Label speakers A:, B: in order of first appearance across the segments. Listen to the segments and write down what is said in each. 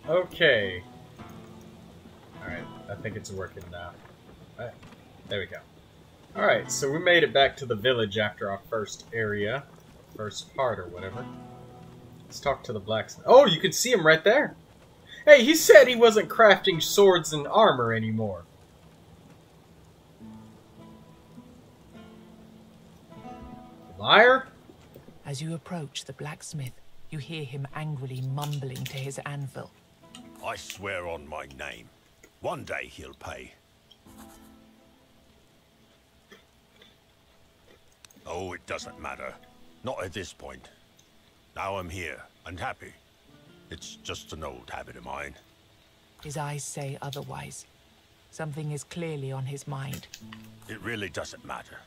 A: Okay. Alright, I think it's working now. Alright, there we go. Alright, so we made it back to the village after our first area. First part or whatever. Let's talk to the blacksmith. Oh, you can see him right there! Hey, he said he wasn't crafting swords and armor anymore. Liar?
B: As you approach the blacksmith, you hear him angrily mumbling to his anvil.
C: I swear on my name. One day he'll pay. Oh, it doesn't matter. Not at this point. Now I'm here, and happy. It's just an old habit of mine.
B: His eyes say otherwise. Something is clearly on his mind.
C: It really doesn't matter.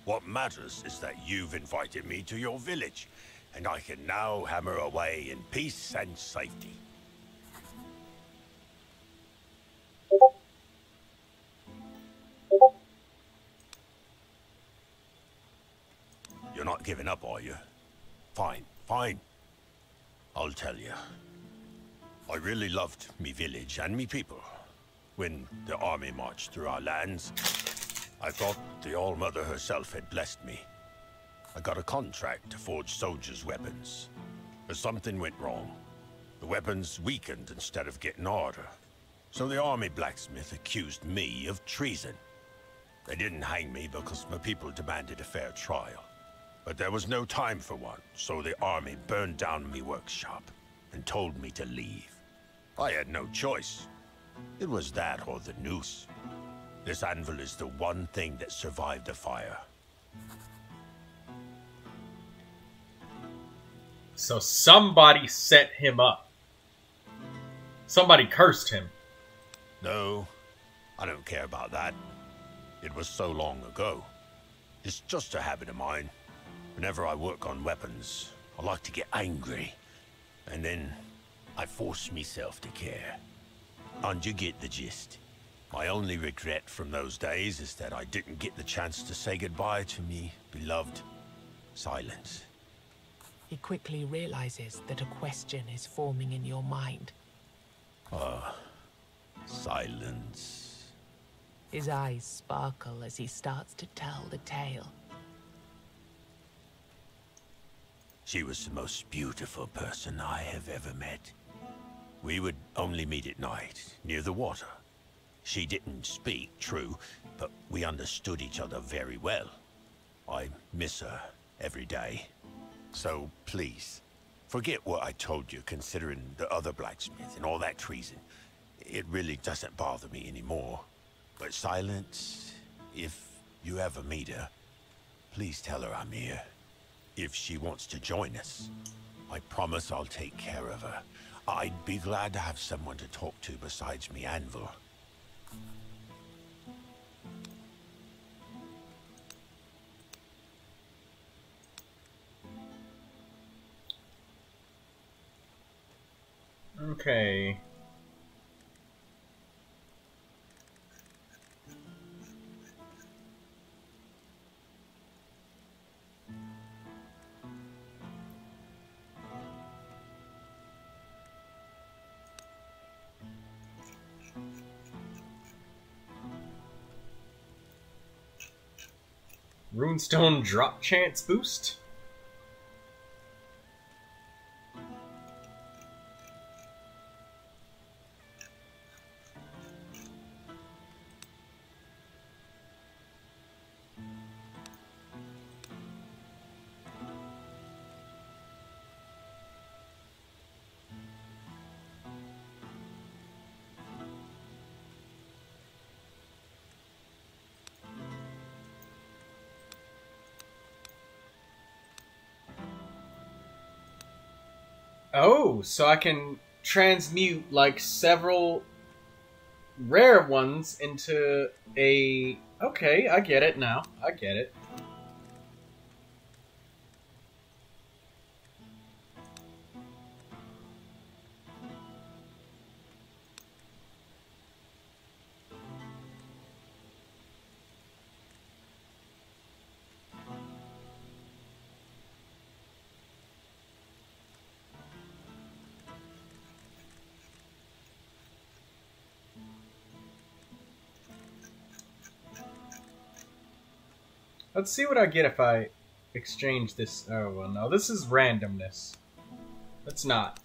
C: What matters is that you've invited me to your village, and I can now hammer away in peace and safety. You're not giving up, are you? Fine, fine. I'll tell you. I really loved me village and me people. When the army marched through our lands, I thought the All-Mother herself had blessed me. I got a contract to forge soldiers' weapons. But something went wrong. The weapons weakened instead of getting harder. So the army blacksmith accused me of treason. They didn't hang me because my people demanded a fair trial. But there was no time for one, so the army burned down me workshop and told me to leave. I had no choice. It was that or the noose. This anvil is the one thing that survived the fire.
A: So somebody set him up. Somebody cursed him.
C: No, I don't care about that. It was so long ago. It's just a habit of mine. Whenever I work on weapons, I like to get angry. And then I force myself to care. And you get the gist. My only regret from those days is that I didn't get the chance to say goodbye to me beloved Silence.
B: He quickly realizes that a question is forming in your mind.
C: Silence.
B: His eyes sparkle as he starts to tell the tale.
C: She was the most beautiful person I have ever met. We would only meet at night, near the water. She didn't speak, true, but we understood each other very well. I miss her every day. So, please, forget what I told you considering the other blacksmith and all that treason. It really doesn't bother me anymore. But Silence, if you ever meet her, please tell her I'm here. If she wants to join us, I promise I'll take care of her. I'd be glad to have someone to talk to besides me anvil.
A: Okay. Runestone drop chance boost? Oh, so I can transmute like several rare ones into a... Okay, I get it now. I get it. Let's see what I get if I exchange this. Oh, well, no. This is randomness. Let's not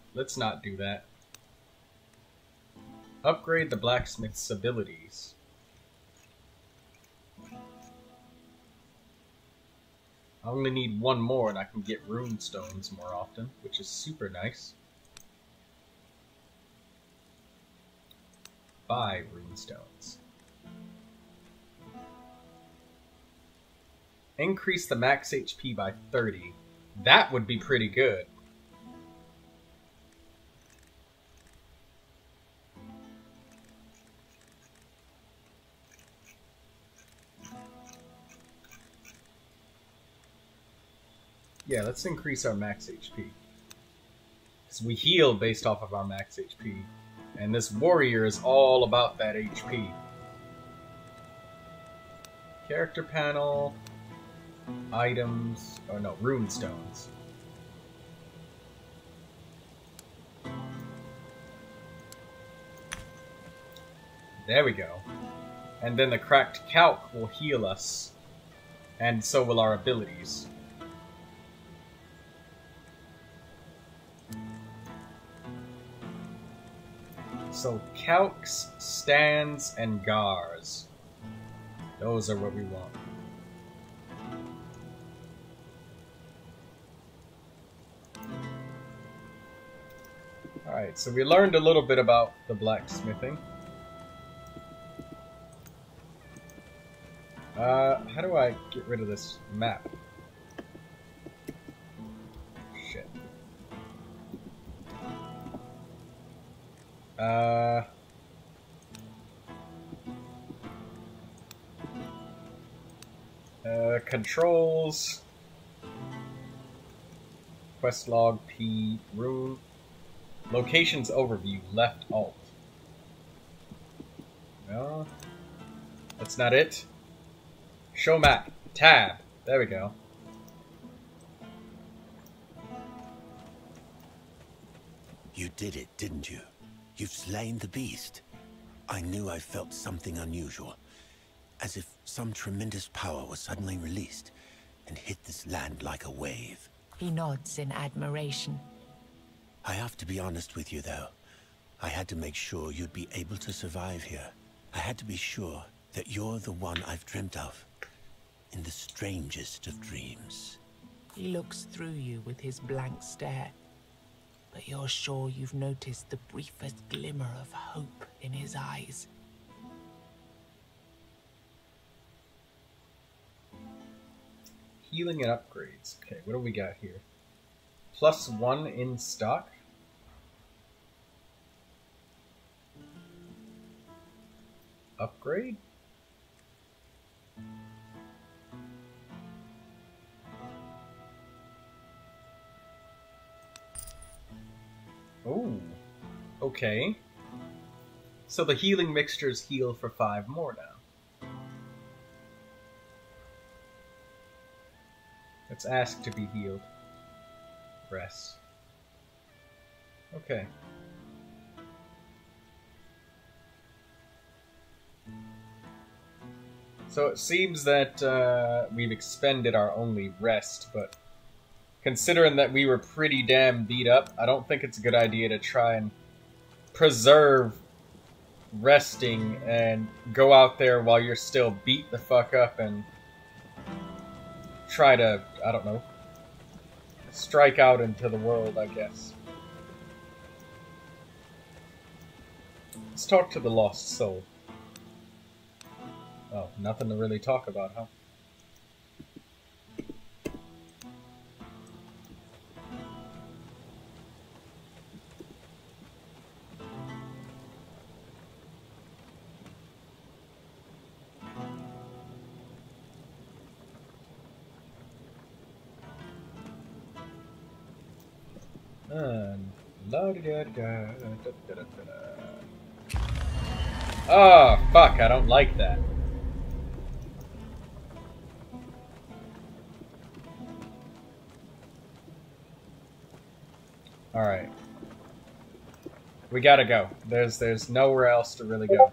A: do that. Upgrade the blacksmith's abilities. I only need one more and I can get rune stones more often, which is super nice. Buy rune stones. Increase the max HP by 30. That would be pretty good. Yeah, let's increase our max HP. Because we heal based off of our max HP. And this warrior is all about that HP. Character panel. Items. Oh no, rune stones. There we go. And then the cracked calc will heal us. And so will our abilities. So calcs, stands, and gars. Those are what we want. Alright, so we learned a little bit about the blacksmithing. How do I get rid of this map? Shit. Controls. Quest log P rune. Locations overview, left alt. No. That's not it. Show map. Tab. There we go.
C: You did it, didn't you? You've slain the beast. I knew I felt something unusual. As if some tremendous power was suddenly released and hit this land like a wave.
B: He nods in admiration.
C: I have to be honest with you, though. I had to make sure you'd be able to survive here. I had to be sure that you're the one I've dreamt of. In the strangest of dreams.
B: He looks through you with his blank stare. But you're sure you've noticed the briefest glimmer of hope in his eyes.
A: Healing and upgrades. Okay, what do we got here? +1 in stock. Upgrade? Oh, okay. So the healing mixtures heal for 5 more now. Let's ask to be healed. Rest. Okay. So it seems that we've expended our only rest, but considering that we were pretty damn beat up, I don't think it's a good idea to try and preserve resting and go out there while you're still beat the fuck up and try to, I don't know, strike out into the world, I guess. Let's talk to the lost soul. Oh, nothing to really talk about, huh? Oh, fuck, I don't like that. Alright. We gotta go. There's nowhere else to really go.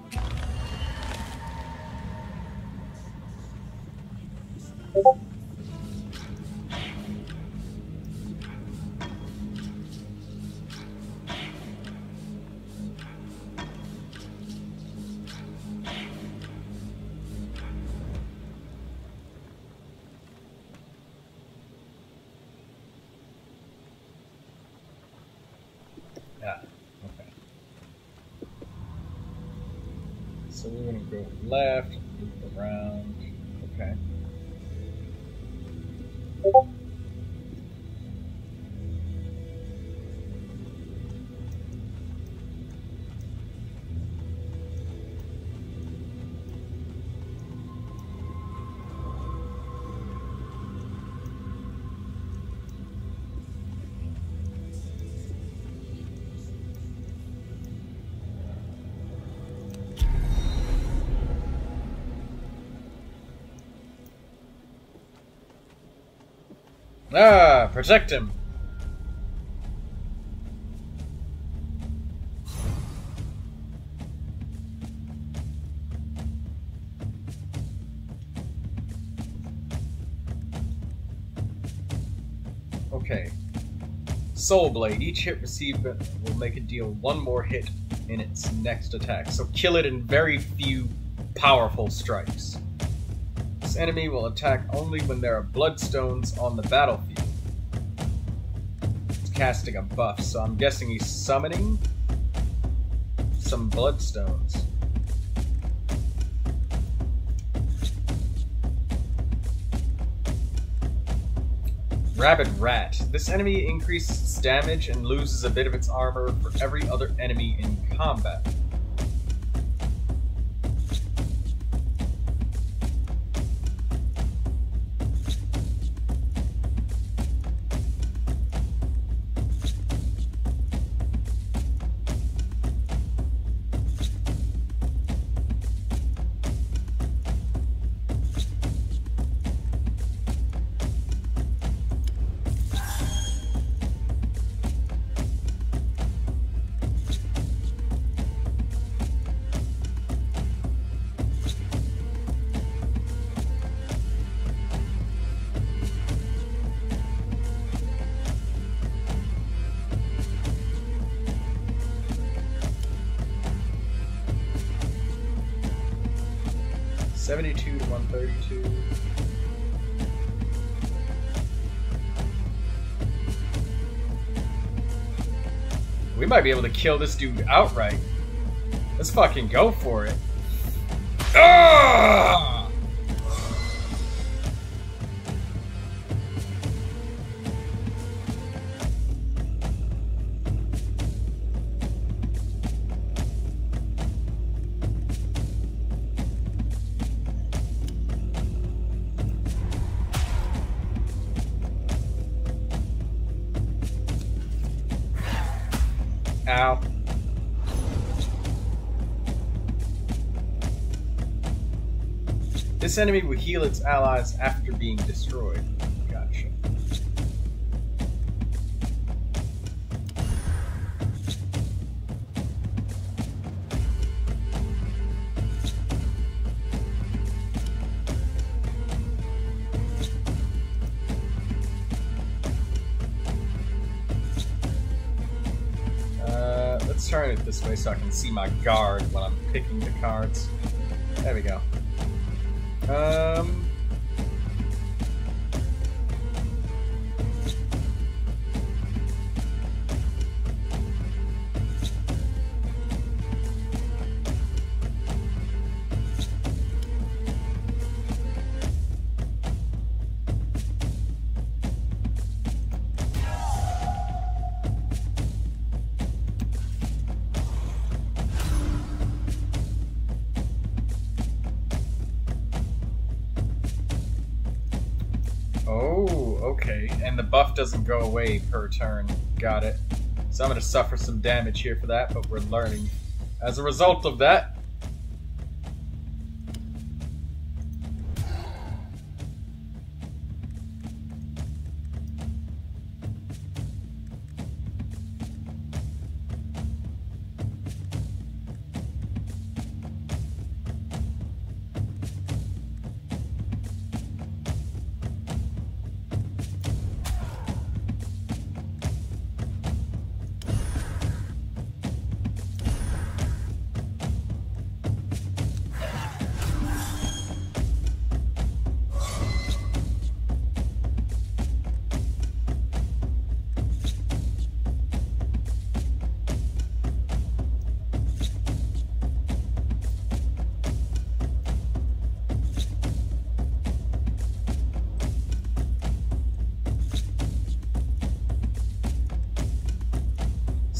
A: So we're going to go left, loop around. Okay. Ah, protect him. Okay. Soul Blade. Each hit received will make it deal one more hit in its next attack. So kill it in very few powerful strikes. This enemy will attack only when there are bloodstones on the battlefield. It's casting a buff, so I'm guessing he's summoning some bloodstones. Rabid Rat. This enemy increases its damage and loses a bit of its armor for every other enemy in combat. $72 to $132. We might be able to kill this dude outright. Let's fucking go for it. Ah! Ow. This enemy will heal its allies after being destroyed. Gotcha. Let's turn it this way so I can see my guard when I'm picking the cards. There we go. Oh, okay. And the buff doesn't go away per turn. Got it. So I'm going to suffer some damage here for that, but we're learning. As a result of that,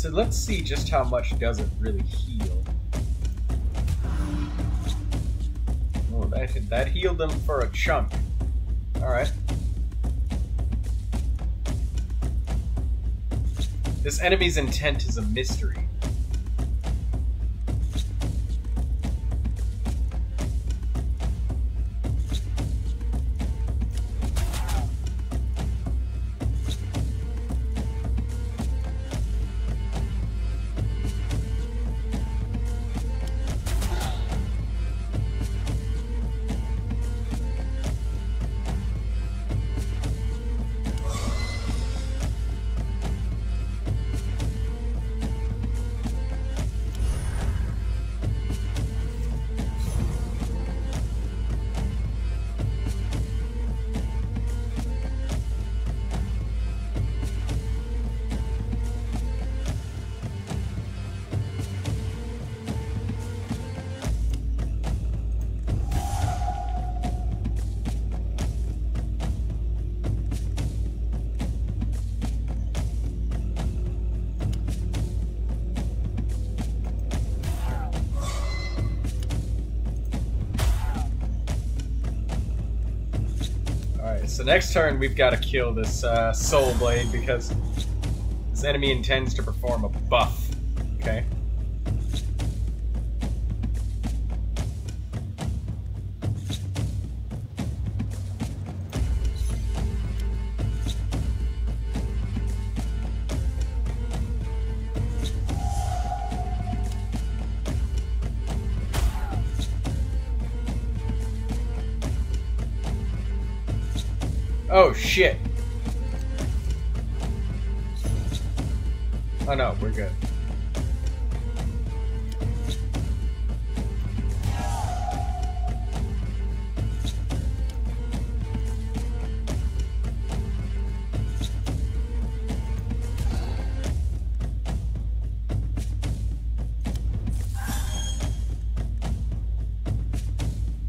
A: So let's see just how much does it really heal. Oh, that healed them for a chunk. Alright. This enemy's intent is a mystery. So next turn we've got to kill this Soul Blade because this enemy intends to perform a buff. Okay. Oh shit. Oh no, we're good.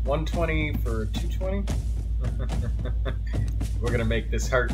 A: $120 for $220? We're gonna make this hurt.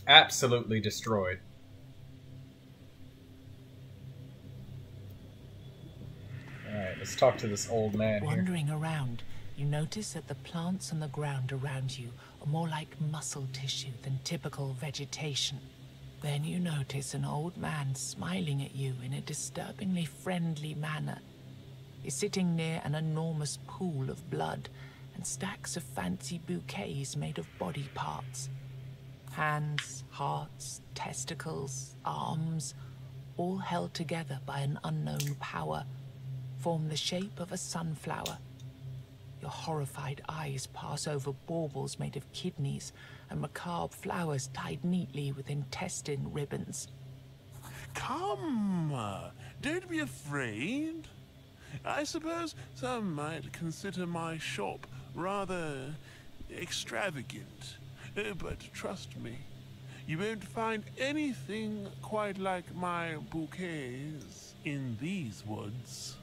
A: Absolutely destroyed. Alright, let's talk to this old man here.
B: Wandering around, you notice that the plants on the ground around you are more like muscle tissue than typical vegetation. Then you notice an old man smiling at you in a disturbingly friendly manner. He's sitting near an enormous pool of blood and stacks of fancy bouquets made of body parts. Hands, hearts, testicles, arms, all held together by an unknown power, form the shape of a sunflower. Your horrified eyes pass over baubles made of kidneys and macabre flowers tied neatly with intestine ribbons.
D: Come, don't be afraid. I suppose some might consider my shop rather extravagant. But trust me, you won't find anything quite like my bouquets in these woods.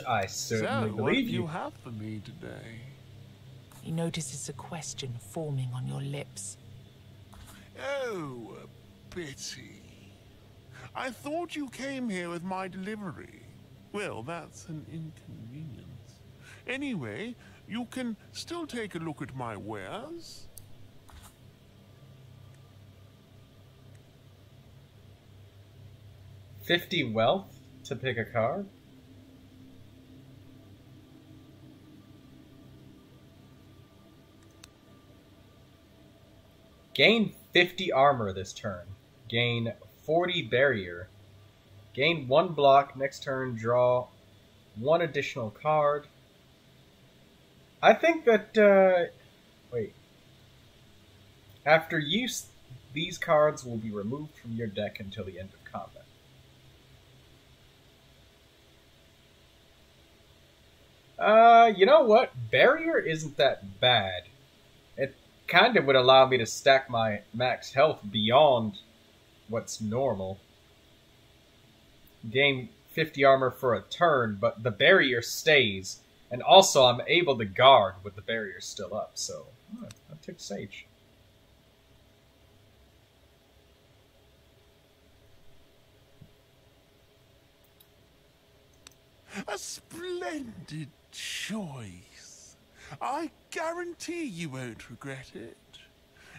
A: I certainly
D: So,
A: believe
D: what do
A: you.
D: you have for me today?
B: He notices a question forming on your lips.
D: Oh, pity. I thought you came here with my delivery. Well, that's an inconvenience. Anyway, you can still take a look at my wares.
A: $50 wealth to pick a card? Gain 50 armor this turn. Gain 40 barrier. Gain 1 block next turn, draw 1 additional card. I think that Wait. After use, these cards will be removed from your deck until the end of combat. You know what? Barrier isn't that bad. It kind of would allow me to stack my max health beyond what's normal. Gain 50 armor for a turn, but the barrier stays. And also, I'm able to guard with the barrier still up, so I took Sage.
D: A splendid choice. I guarantee you won't regret it.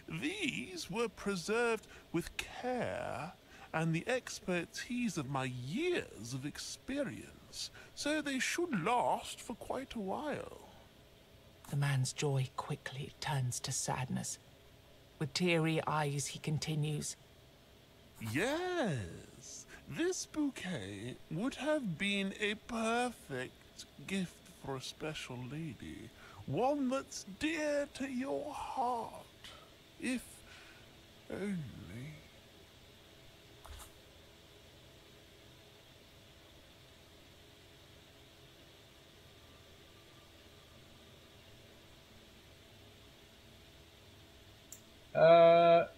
D: These were preserved with care and the expertise of my years of experience, so they should last for quite a while.
B: The man's joy quickly turns to sadness. With teary eyes, he continues.
D: Yes, this bouquet would have been a perfect gift for a special lady, one that's dear to your heart, if only.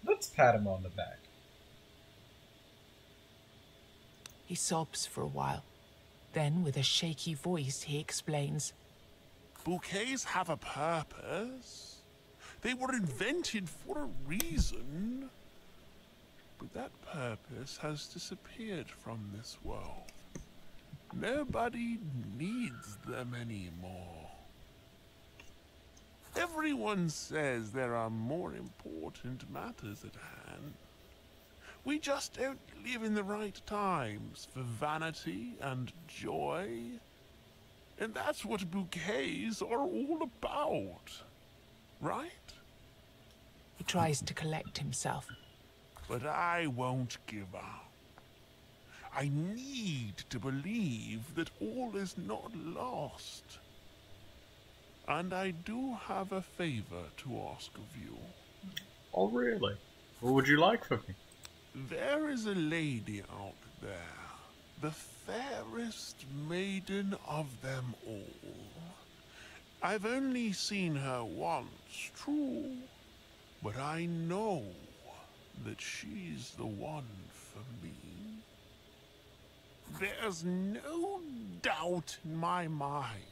A: Let's pat him on the back.
B: He sobs for a while. Then, with a shaky voice, he explains.
D: Bouquets have a purpose. They were invented for a reason. But that purpose has disappeared from this world. Nobody needs them anymore. Everyone says there are more important matters at hand. We just don't live in the right times for vanity and joy. And that's what bouquets are all about, right?
B: He tries to collect himself.
D: But I won't give up. I need to believe that all is not lost. And I do have a favor to ask of you.
A: Oh, really? What would you like from me?
D: There is a lady out there, the fairest maiden of them all. I've only seen her once, true, but I know that she's the one for me. There's no doubt in my mind.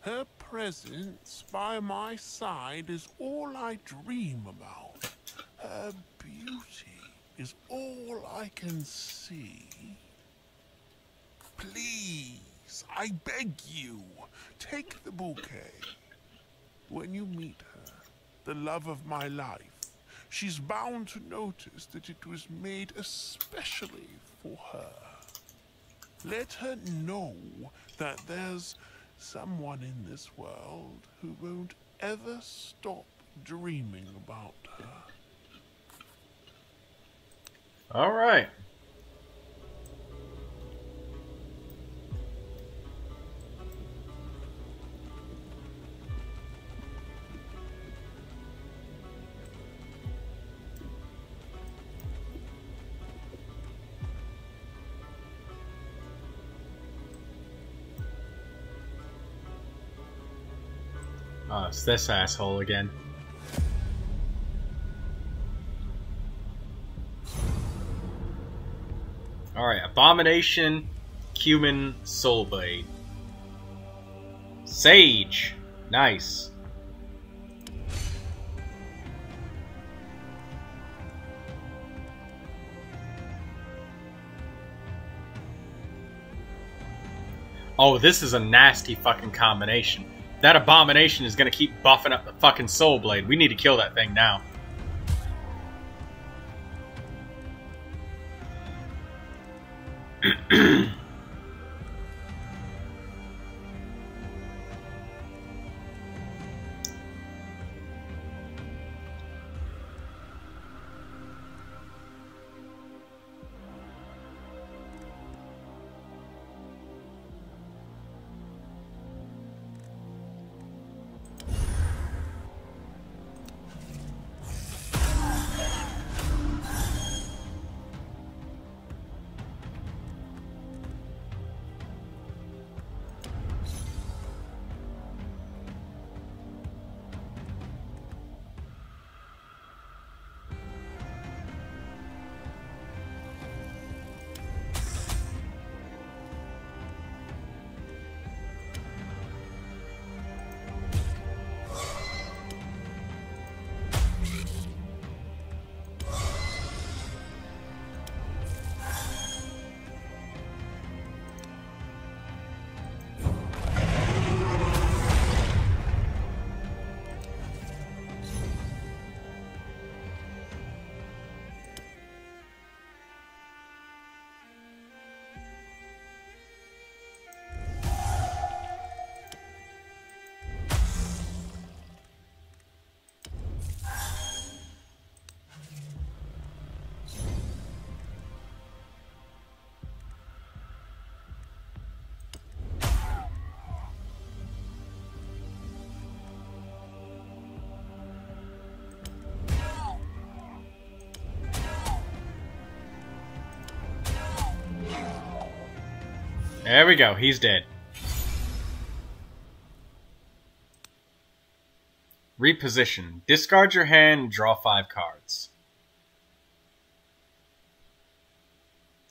D: Her presence by my side is all I dream about. Her beauty is all I can see. Please, I beg you, take the bouquet. When you meet her, the love of my life, she's bound to notice that it was made especially for her. Let her know that there's someone in this world who won't ever stop dreaming about her.
A: All right. Oh, it's this asshole again. Alright, Abomination, Cumin, Soulblade. Sage! Nice. Oh, this is a nasty fucking combination. That Abomination is gonna keep buffing up the fucking Soulblade. We need to kill that thing now. There we go. He's dead. Reposition. Discard your hand, draw 5 cards.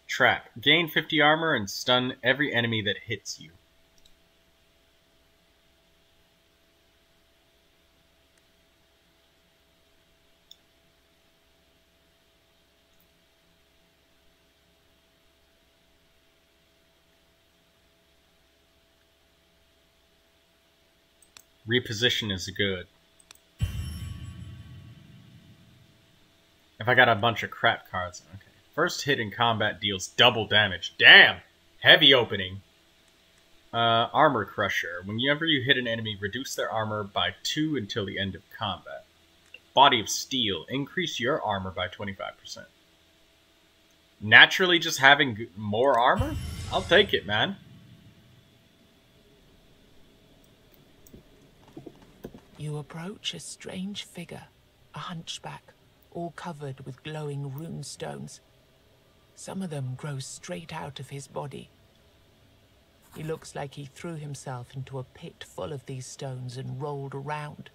A: Trap. Gain 50 armor and stun every enemy that hits you. Reposition is good. If I got a bunch of crap cards. Okay. First hit in combat deals double damage. Damn! Heavy opening. Armor Crusher. Whenever you hit an enemy, reduce their armor by 2 until the end of combat. Body of Steel. Increase your armor by 25%. Naturally just having more armor? I'll take it, man.
B: You approach a strange figure, a hunchback, all covered with glowing rune stones. Some of them grow straight out of his body. He looks like he threw himself into a pit full of these stones and rolled around.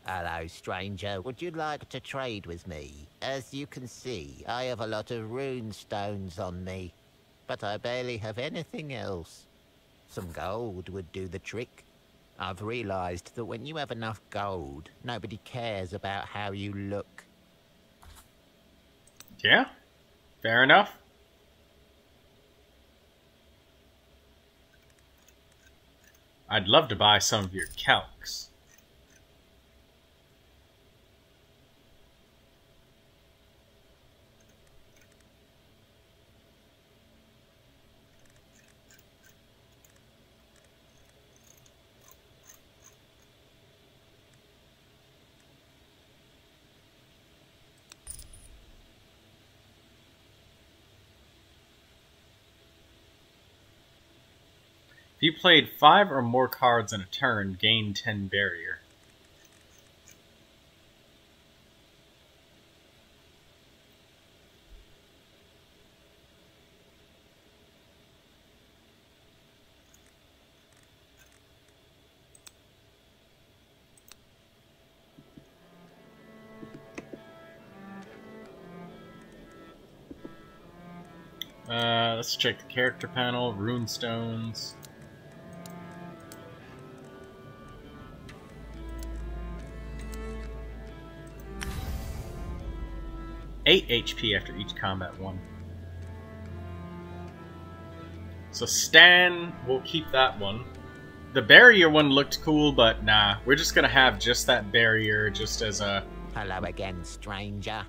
E: Hello, stranger. Would you like to trade with me? As you can see, I have a lot of rune stones on me, but I barely have anything else. Some gold would do the trick. I've realized that when you have enough gold, nobody cares about how you look.
A: Yeah, fair enough. I'd love to buy some of your calcs. If you played 5 or more cards in a turn, gain 10 barrier. Let's check the character panel, rune stones. Eight HP after each combat one. So Stan, we'll keep that one. The barrier one looked cool, but nah, we're just gonna have just that barrier just as a...
E: Hello again, stranger.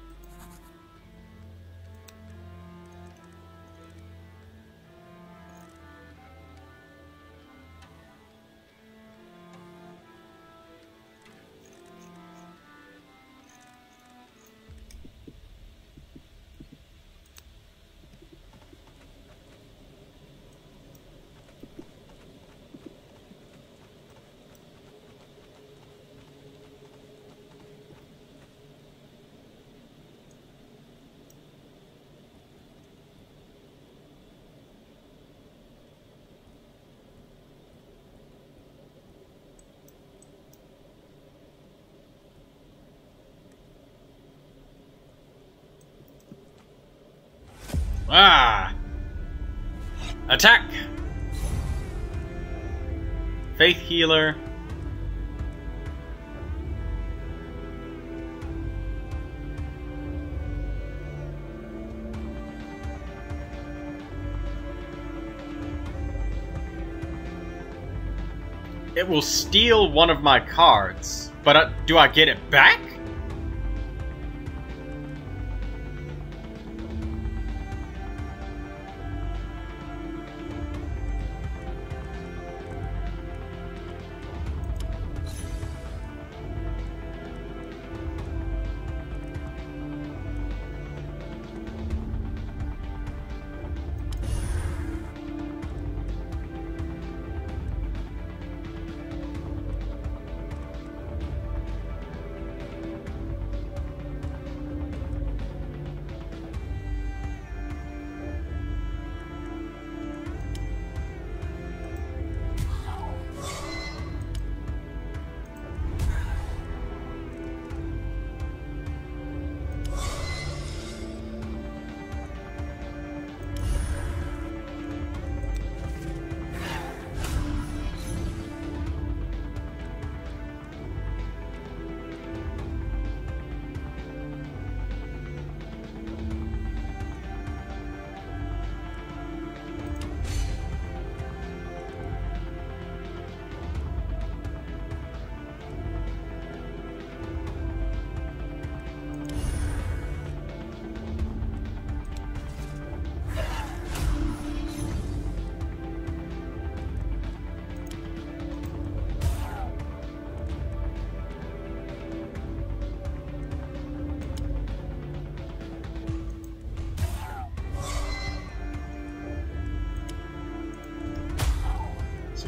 A: Ah! Attack! Faith Healer. It will steal one of my cards, but do I get it back?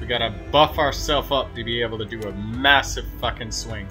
A: We gotta buff ourselves up to be able to do a massive fucking swing.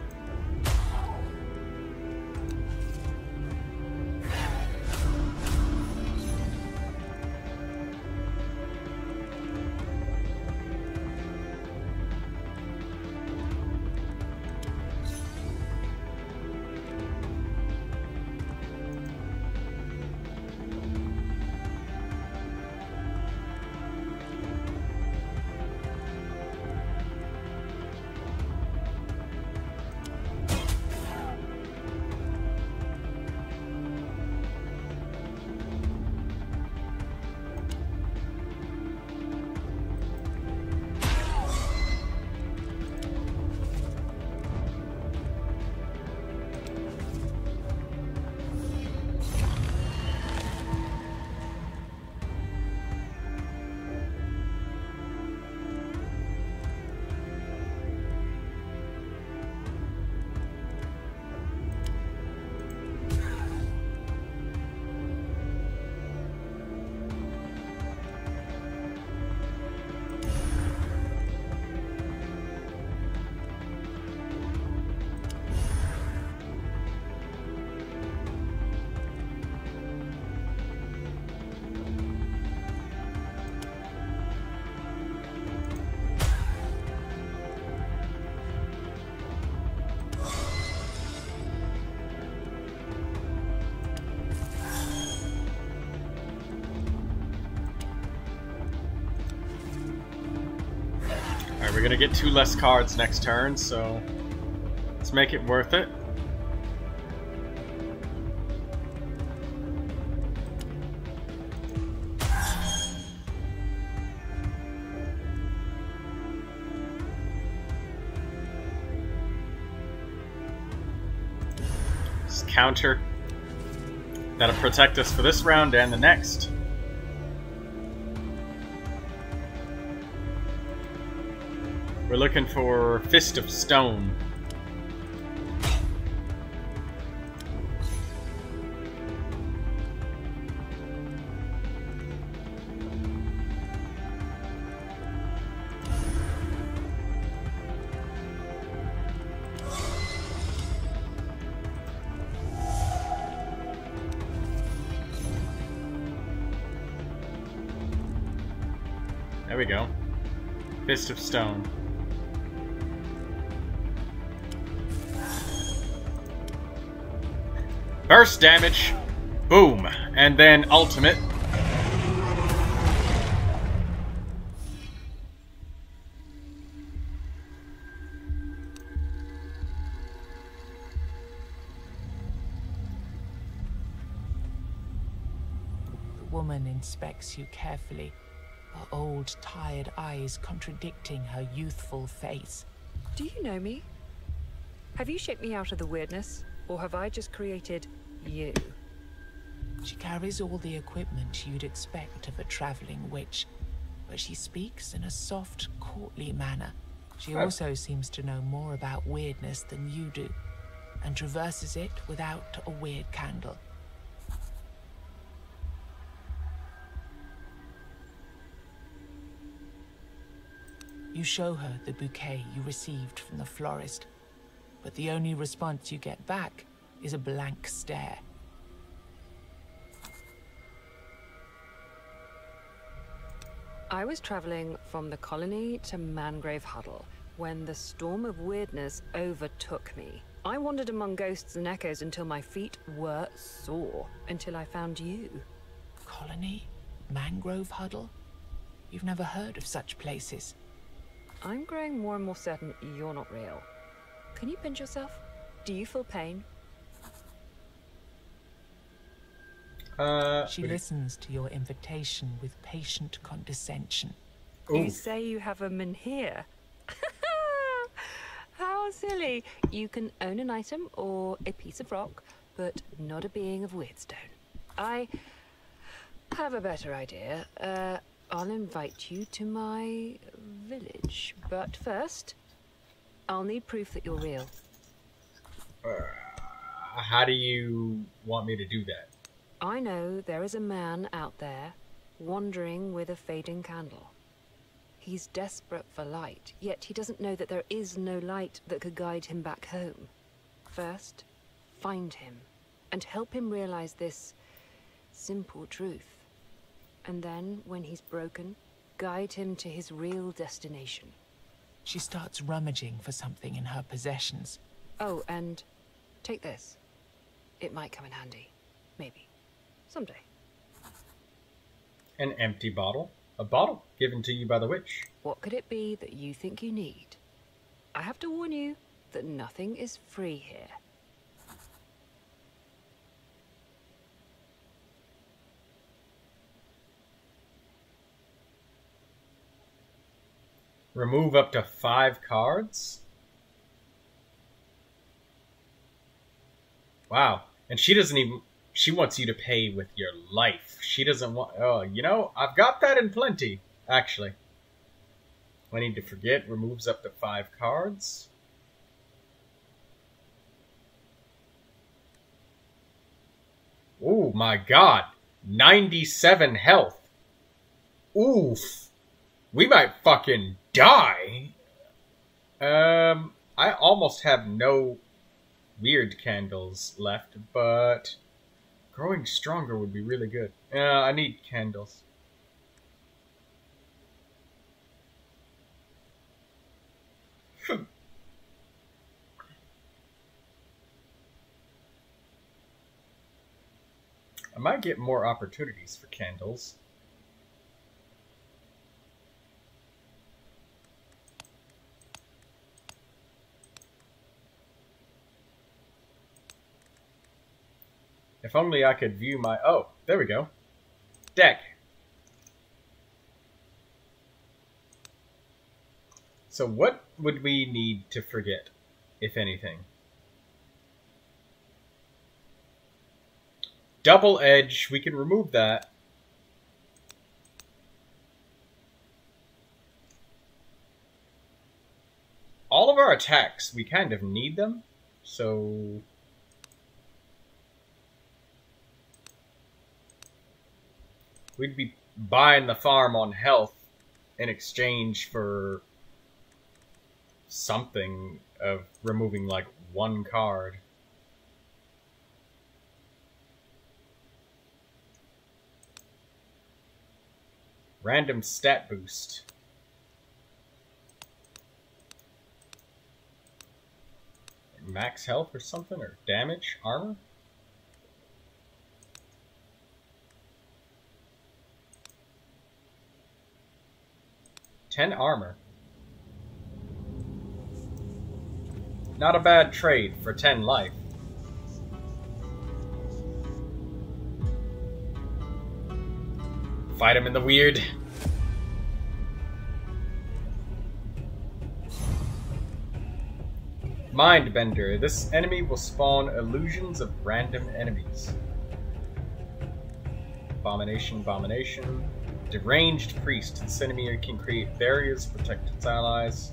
A: Alright, we're gonna get 2 less cards next turn, so let's make it worth it. Just counter. That'll protect us for this round and the next. We're looking for Fist of Stone. There we go. Fist of Stone. Burst damage, boom, and then ultimate.
B: The woman inspects you carefully, her old, tired eyes contradicting her youthful face.
F: Do you know me? Have you shaped me out of the weirdness? Or have I just created you?
B: She carries all the equipment you'd expect of a traveling witch, but she speaks in a soft, courtly manner. She also seems to know more about weirdness than you do, and traverses it without a weird candle. You show her the bouquet you received from the florist, but the only response you get back is a blank stare.
F: I was traveling from the colony to Mangrove Huddle when the storm of weirdness overtook me. I wandered among ghosts and echoes until my feet were sore, until I found you.
B: Colony? Mangrove Huddle? You've never heard of such places.
F: I'm growing more and more certain you're not real. Can you pinch yourself? Do you feel pain?
B: She listens to your invitation with patient condescension.
A: Ooh.
F: You say you have a menhir. How silly. You can own an item or a piece of rock, but not a being of Weirdstone. I have a better idea. I'll invite you to my village, but first, I'll need proof that you're real.
A: How do you want me to do that?
F: I know there is a man out there, wandering with a fading candle. He's desperate for light, yet he doesn't know that there is no light that could guide him back home. First, find him, and help him realize this simple truth. And then, when he's broken, guide him to his real destination.
B: She starts rummaging for something in her possessions.
F: Oh, and take this. It might come in handy. Maybe. Someday.
A: An empty bottle. A bottle given to you by the witch.
F: What could it be that you think you need? I have to warn you that nothing is free here.
A: Remove up to 5 cards? Wow. And she doesn't even... She wants you to pay with your life. She doesn't want... Oh, you know, I've got that in plenty, actually. I need to forget. Removes up to 5 cards. Oh, my God. 97 health. Oof. We might fucking die. I almost have no weird candles left, but growing stronger would be really good. I need candles. I might get more opportunities for candles. If only I could view my... Oh, there we go. Deck. So what would we need to forget, if anything? Double edge. We can remove that. All of our attacks, we kind of need them. So... we'd be buying the farm on health in exchange for something of removing like 1 card. Random stat boost. Max health or something, or damage, armor? $10 armor. Not a bad trade for 10 life. Fight him in the weird. Mindbender. This enemy will spawn illusions of random enemies. Abomination, abomination. Deranged priest. This enemy can create barriers, protect its allies.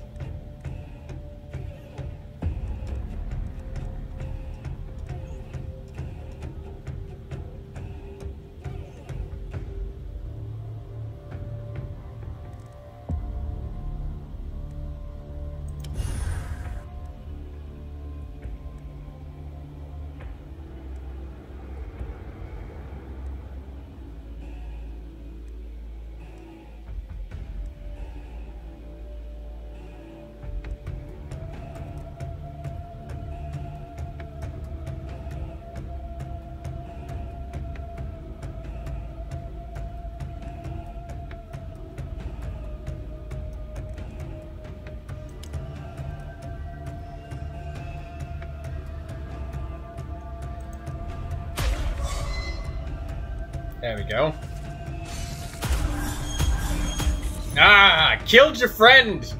A: There we go. Ah! Killed your friend!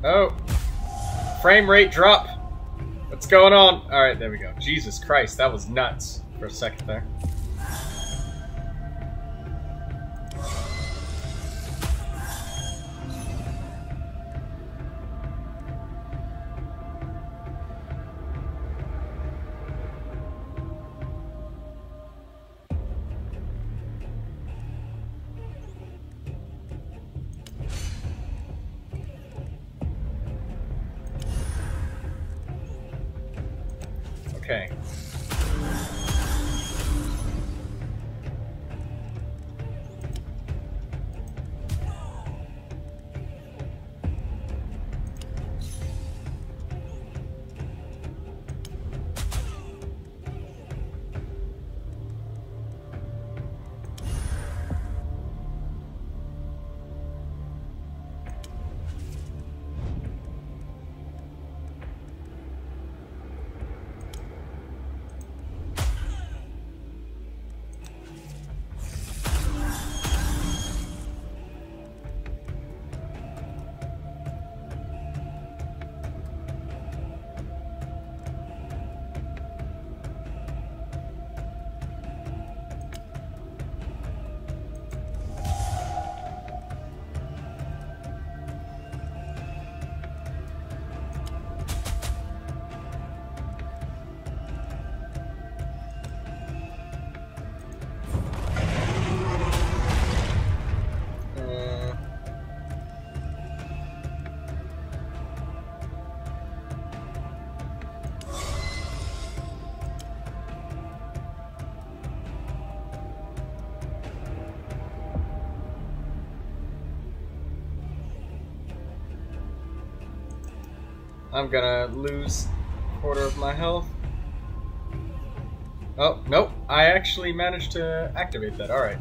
A: Oh. Frame rate drop. What's going on? Alright, there we go. Jesus Christ, that was nuts. for a second there. Okay. I'm gonna lose a quarter of my health. Oh, nope. I actually managed to activate that. Alright.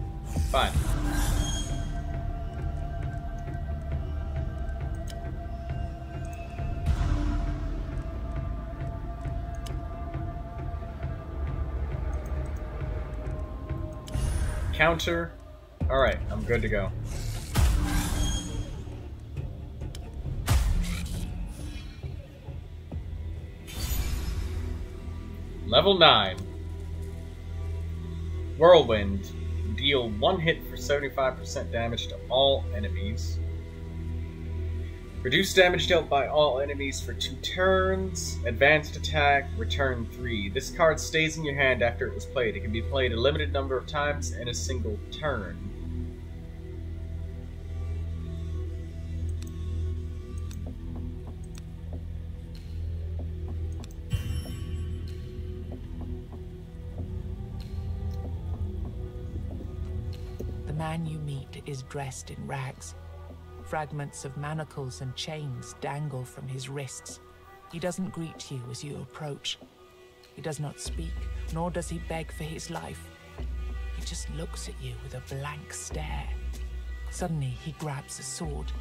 A: Fine. Counter. Alright, I'm good to go. Level 9. Whirlwind. Deal 1 hit for 75% damage to all enemies. Reduce damage dealt by all enemies for 2 turns. Advanced attack, return 3. This card stays in your hand after it was played. It can be played a limited number of times in a single turn.
B: The man you meet is dressed in rags. Fragments of manacles and chains dangle from his wrists. He doesn't greet you as you approach. He does not speak, nor does he beg for his life. He just looks at you with a blank stare. Suddenly, he grabs a sword,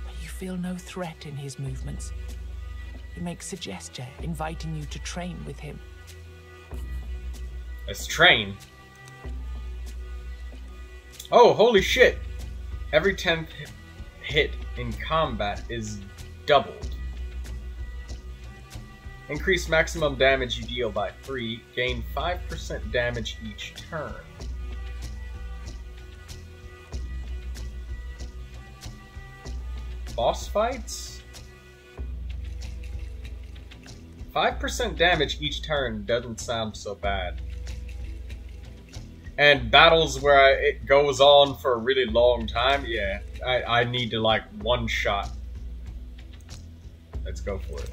B: but you feel no threat in his movements. He makes a gesture, inviting you to train with him.
A: Let's train. Oh, holy shit! Every 10th hit in combat is doubled. Increase maximum damage you deal by 3. Gain 5% damage each turn. Boss fights? 5% damage each turn doesn't sound so bad. And battles where it goes on for a really long time, yeah, I need to like one shot. Let's go for it.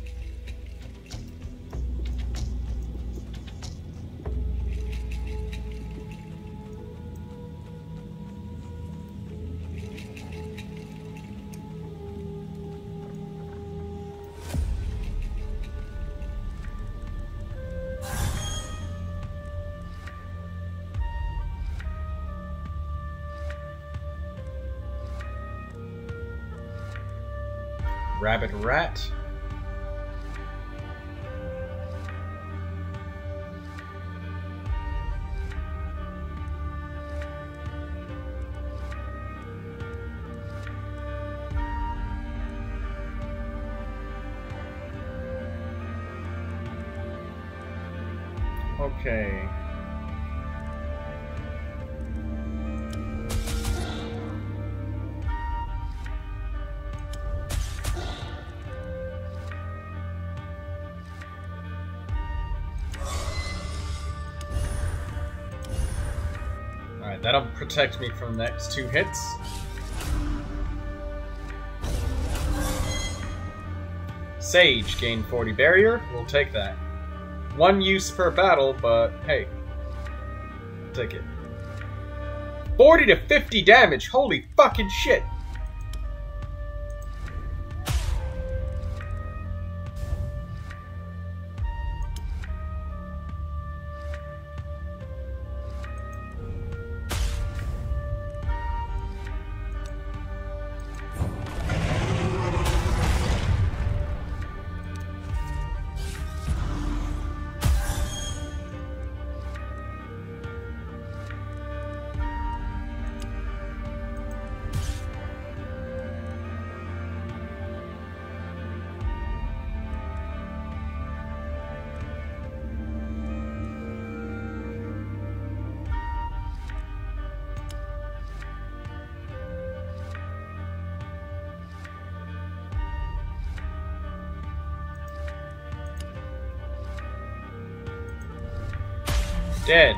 A: Rabbit rat. Okay. That'll protect me from the next 2 hits. Sage, gain 40 barrier. We'll take that. 1 use per battle, but hey. Take it. 40 to 50 damage. Holy fucking shit. Dead.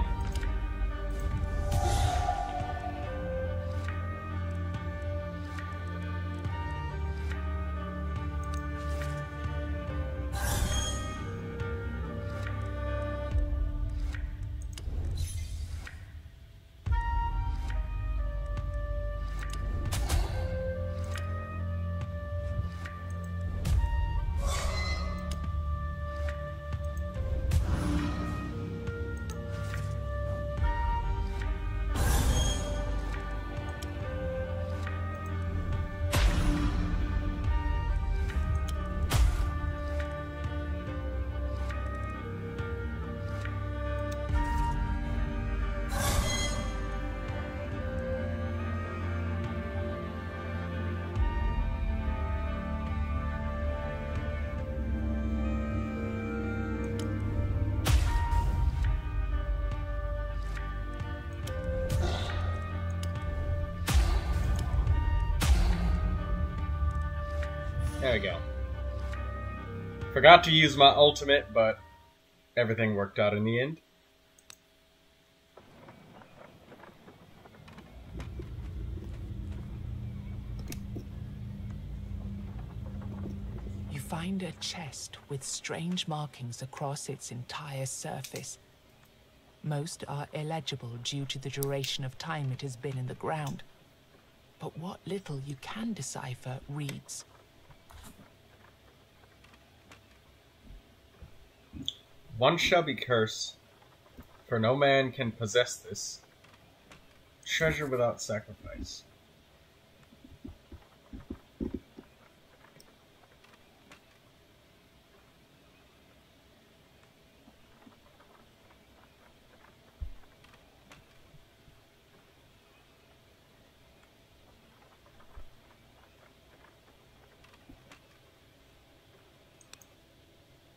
A: There we go. Forgot to use my ultimate, but everything worked out in the end.
B: You find a chest with strange markings across its entire surface. Most are illegible due to the duration of time it has been in the ground. But what little you can decipher reads:
A: One shall be cursed, for no man can possess this. Treasure without sacrifice.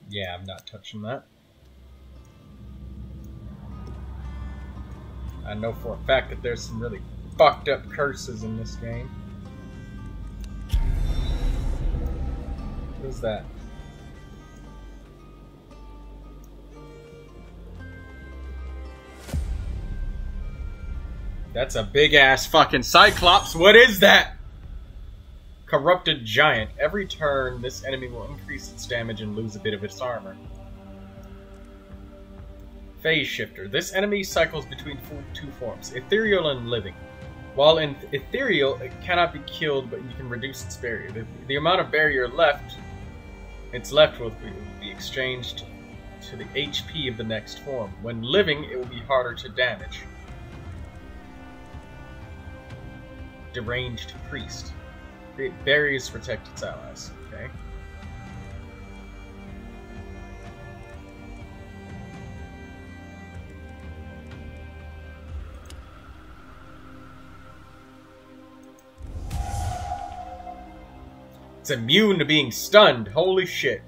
A: Yeah, I'm not touching that. I know for a fact that there's some really fucked up curses in this game. What is that? That's a big ass fucking Cyclops. What is that? Corrupted Giant. Every turn, this enemy will increase its damage and lose a bit of its armor. Phase Shifter. This enemy cycles between 2 forms, ethereal and living. While in ethereal, it cannot be killed, but you can reduce its barrier. The amount of barrier it's left with will be exchanged to the HP of the next form. When living, it will be harder to damage. Deranged Priest. Create barriers to protect its allies. Okay. It's immune to being stunned. Holy shit.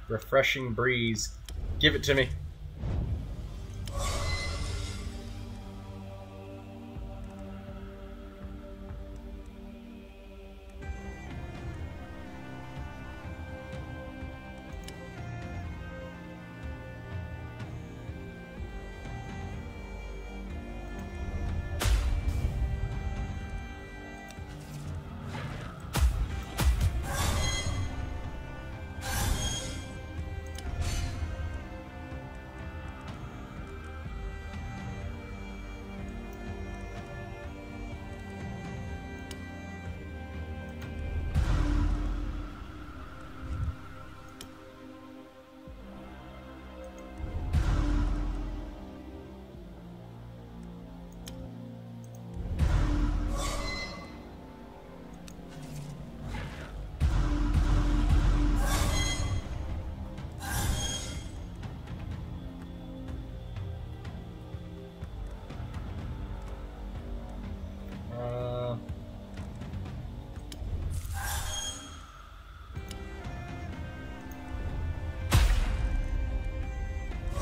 A: Refreshing breeze. Give it to me.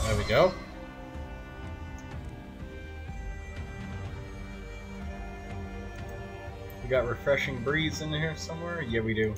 A: There we go. We got refreshing breeze in here somewhere? Yeah, we do.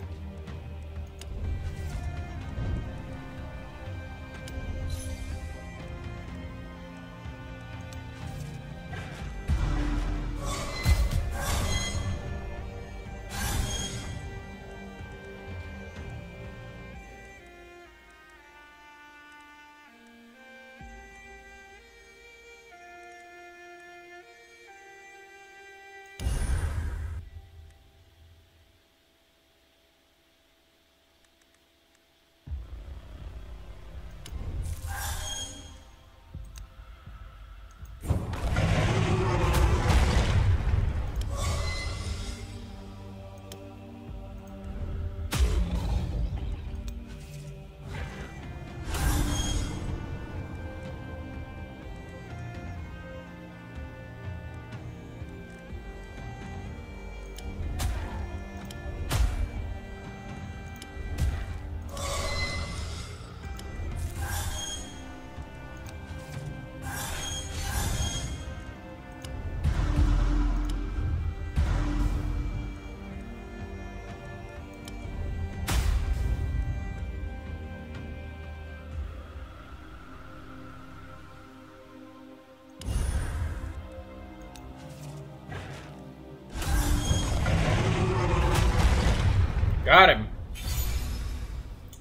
A: Got him.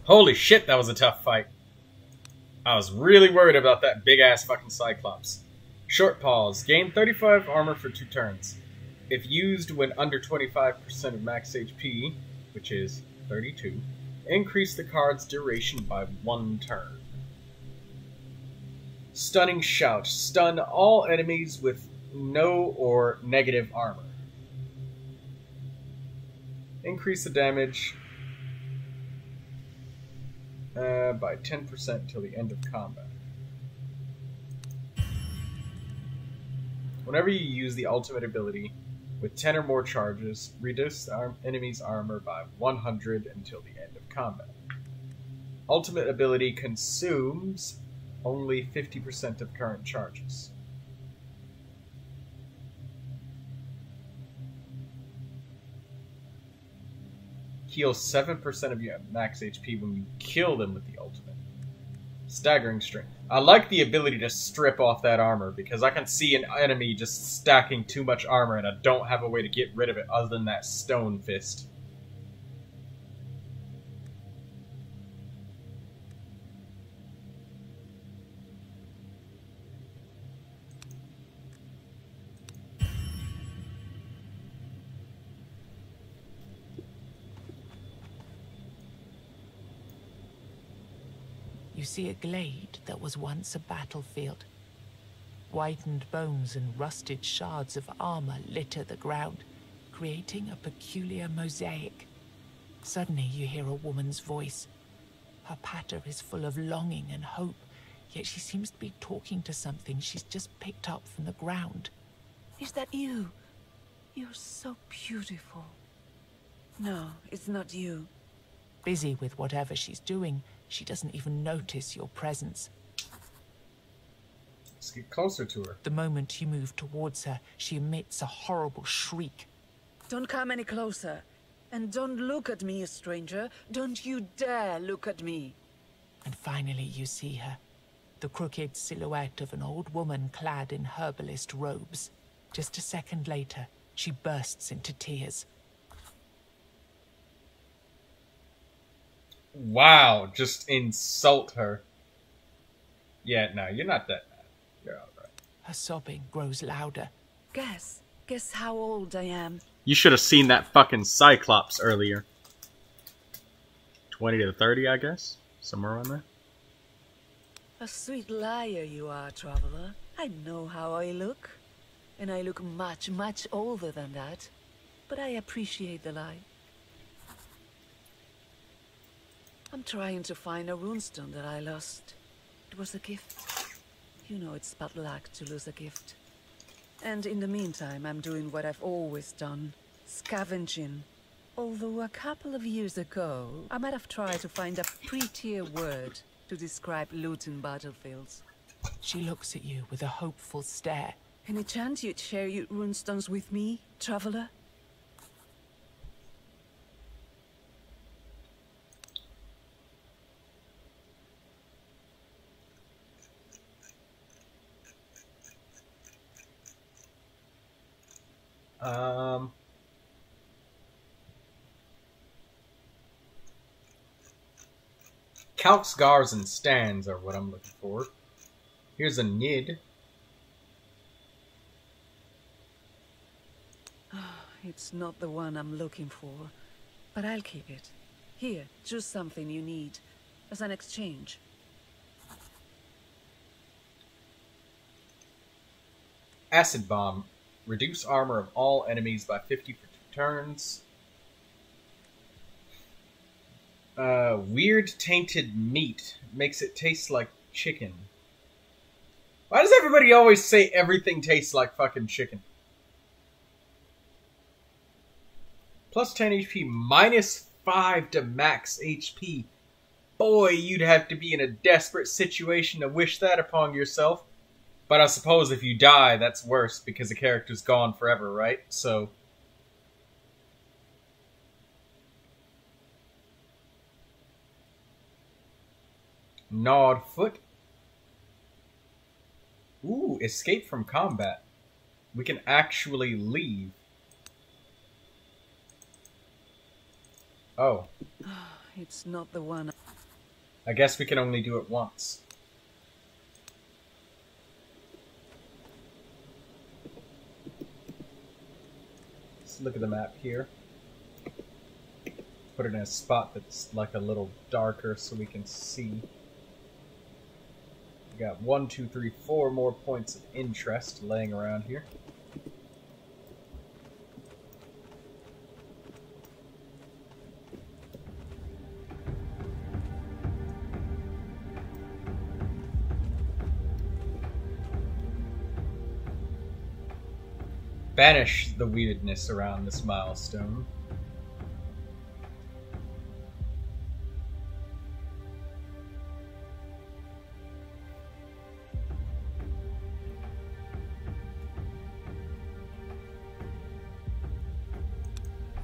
A: Holy shit, that was a tough fight. I was really worried about that big-ass fucking Cyclops. Short pause. Gain 35 armor for 2 turns. If used when under 25% of max HP, which is 32, increase the card's duration by 1 turn. Stunning Shout. Stun all enemies with no or negative armor. Increase the damage by 10% till the end of combat. Whenever you use the ultimate ability with 10 or more charges, reduce the enemy's armor by 100 until the end of combat. Ultimate ability consumes only 50% of current charges. Heals 7% of your max HP when you kill them with the ultimate. Staggering Strength. I like the ability to strip off that armor because I can see an enemy just stacking too much armor and I don't have a way to get rid of it other than that stone fist.
B: You see a glade that was once a battlefield. Whitened bones and rusted shards of armor litter the ground, creating a peculiar mosaic. Suddenly you hear a woman's voice. Her patter is full of longing and hope, yet she seems to be talking to something she's just picked up from the ground.
G: Is that you? You're so beautiful. No, it's not you.
B: Busy with whatever she's doing, She doesn't even notice your presence.
A: Let's get closer to her.
B: The moment you move towards her, she emits a horrible shriek.
G: Don't come any closer. And don't look at me, stranger. Don't you dare look at me.
B: And finally you see her. The crooked silhouette of an old woman clad in herbalist robes. Just a second later, she bursts into tears.
A: Wow, just insult her. Yeah, no, you're not that bad. You're alright.
B: Her sobbing grows louder.
G: Guess how old I am.
A: You should have seen that fucking Cyclops earlier. 20 to 30, I guess? Somewhere around there.
G: A sweet liar you are, traveler. I know how I look. And I look much, much older than that. But I appreciate the lie. I'm trying to find a runestone that I lost. It was a gift. You know it's bad luck to lose a gift. And in the meantime, I'm doing what I've always done. Scavenging. Although a couple of years ago, I might have tried to find a prettier word to describe looting battlefields.
B: She looks at you with a hopeful stare.
G: Any chance you'd share your runestones with me, traveler?
A: Calcs, Gars, and Stands are what I'm looking for. Here's a Nid.
G: It's not the one I'm looking for, but I'll keep it. Here, choose something you need, as an exchange.
A: Acid Bomb. Reduce armor of all enemies by 50 for 2 turns. Weird tainted meat. Makes it taste like chicken. Why does everybody always say everything tastes like fucking chicken? Plus 10 HP, minus 5 to max HP. Boy, you'd have to be in a desperate situation to wish that upon yourself. But I suppose if you die, that's worse, because the character's gone forever, right? So... Gnawed foot. Ooh, escape from combat. We can actually leave. Oh.
G: It's not the one.
A: I guess we can only do it once. Let's look at the map here. Put it in a spot that's like a little darker so we can see. We got 1, 2, 3, 4 more points of interest laying around here. Banish the weirdness around this milestone.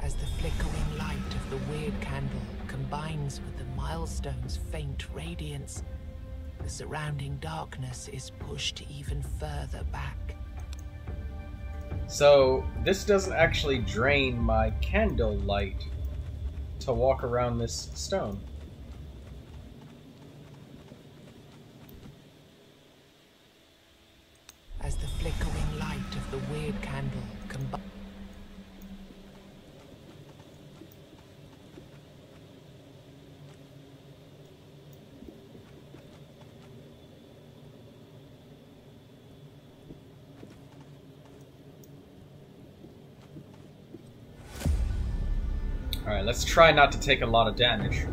B: As the flickering light of the weird candle combines with the milestone's faint radiance, the surrounding darkness is pushed even further back.
A: So, this doesn't actually drain my candle light to walk around this stone.
B: As the flickering light of the weird candle combines.
A: Alright, let's try not to take a lot of damage.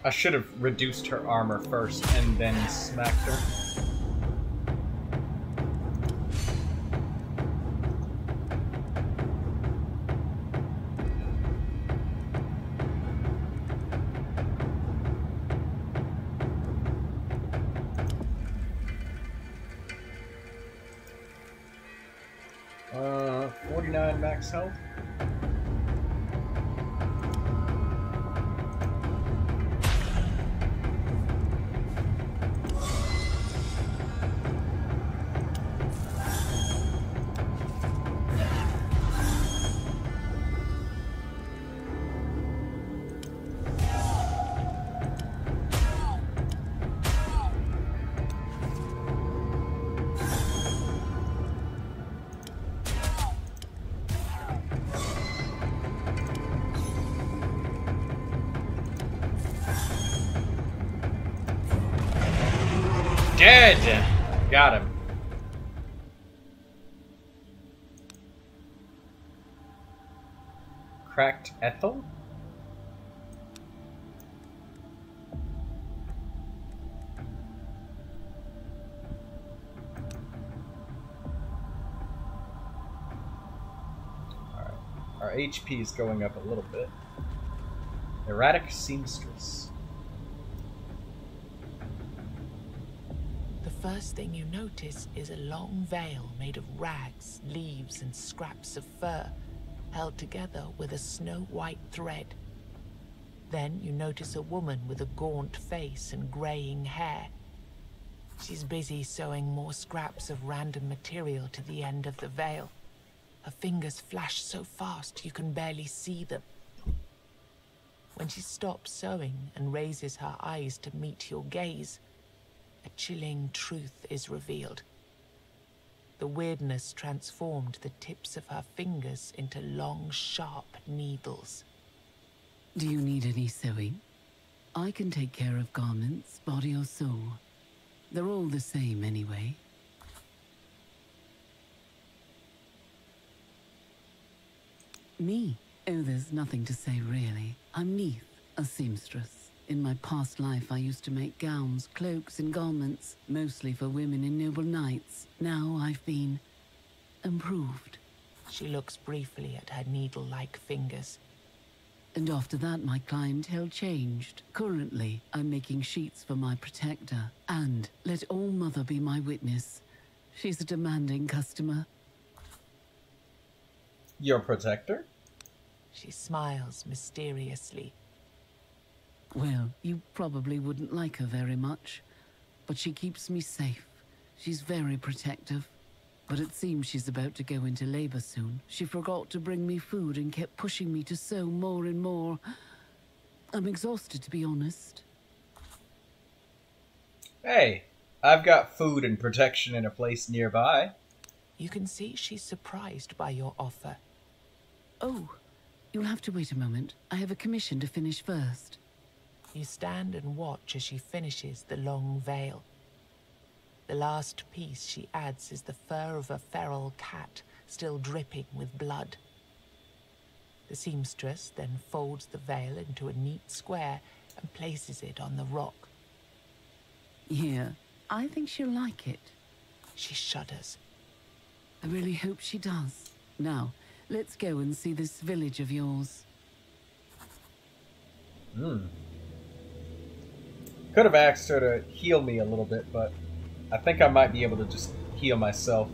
A: I should have reduced her armor first and then smacked her. Uh, 49 max health. Dead! Got him. Cracked Ethel? Alright. Our HP is going up a little bit. Erratic Seamstress.
B: The first thing you notice is a long veil made of rags, leaves, and scraps of fur, held together with a snow-white thread. Then you notice a woman with a gaunt face and graying hair. She's busy sewing more scraps of random material to the end of the veil. Her fingers flash so fast you can barely see them. When she stops sewing and raises her eyes to meet your gaze, a chilling truth is revealed. The weirdness transformed the tips of her fingers into long, sharp needles.
H: Do you need any sewing? I can take care of garments, body or soul. They're all the same anyway. Me? Oh, there's nothing to say really. I'm Neith, a seamstress. In my past life, I used to make gowns, cloaks, and garments, mostly for women and noble knights. Now I've been improved.
B: She looks briefly at her needle-like fingers.
H: And after that, my clientele changed. Currently, I'm making sheets for my protector. And let All Mother be my witness. She's a demanding customer.
A: Your protector?
B: She smiles mysteriously.
H: Well, you probably wouldn't like her very much, but she keeps me safe. She's very protective. But it seems she's about to go into labor soon. She forgot to bring me food and kept pushing me to sew more and more. I'm exhausted, to be honest.
A: Hey, I've got food and protection in a place nearby.
B: You can see she's surprised by your offer.
H: Oh, you'll have to wait a moment. I have a commission to finish first.
B: You stand and watch as she finishes the long veil. The last piece she adds is the fur of a feral cat, still dripping with blood. The seamstress then folds the veil into a neat square and places it on the rock.
H: Here, I think she'll like it.
B: She shudders.
H: I really hope she does. Now, let's go and see this village of yours.
A: Could have asked her to heal me a little bit, but I think I might be able to just heal myself.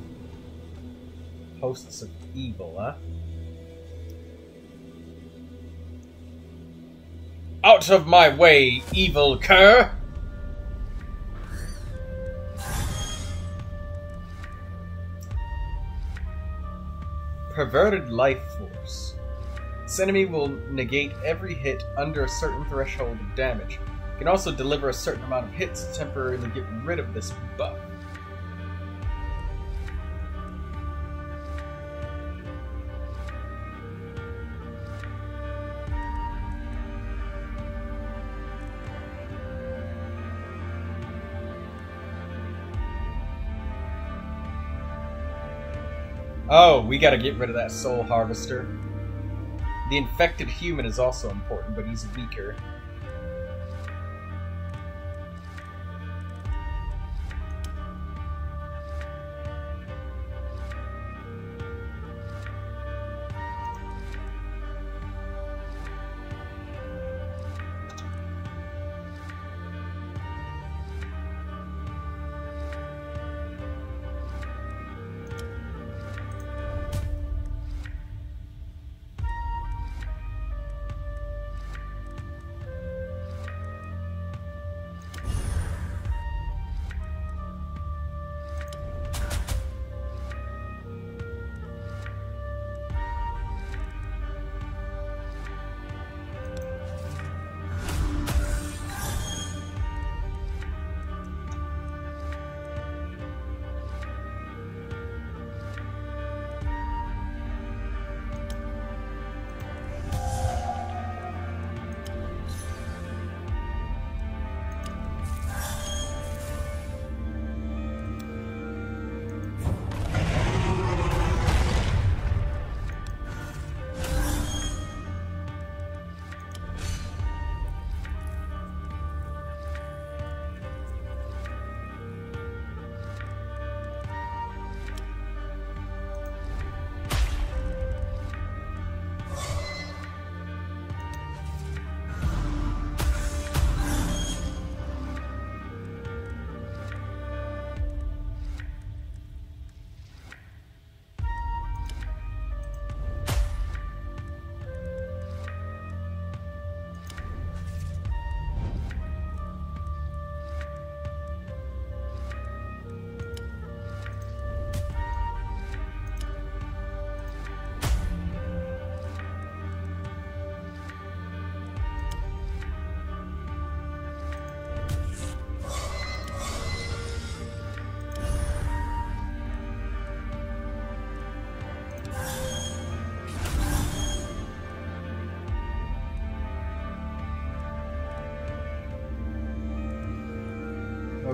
A: Hosts of evil, huh? Out of my way, evil cur! Perverted life force. This enemy will negate every hit under a certain threshold of damage. It can also deliver a certain amount of hits to temporarily get rid of this buff. Oh, we gotta get rid of that soul harvester. The infected human is also important, but he's weaker.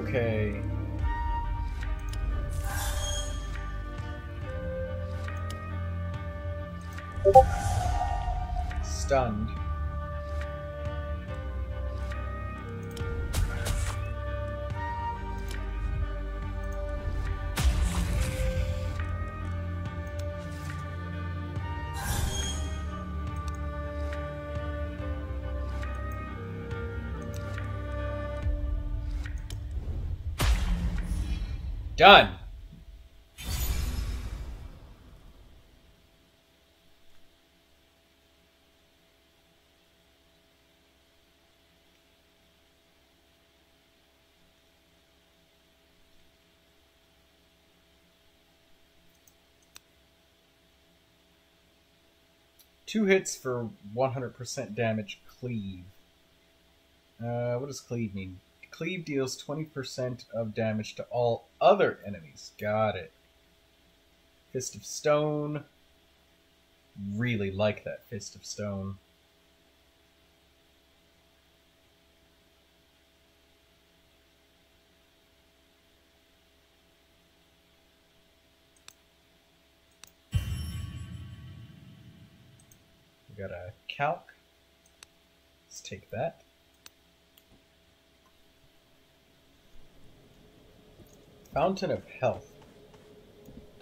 A: Okay. Stunned. Done. Two hits for 100% damage. Cleave. What does cleave mean? Cleave deals 20% of damage to all other enemies. Got it. Fist of Stone. Really like that Fist of Stone. We got a calc. Let's take that. Fountain of Health.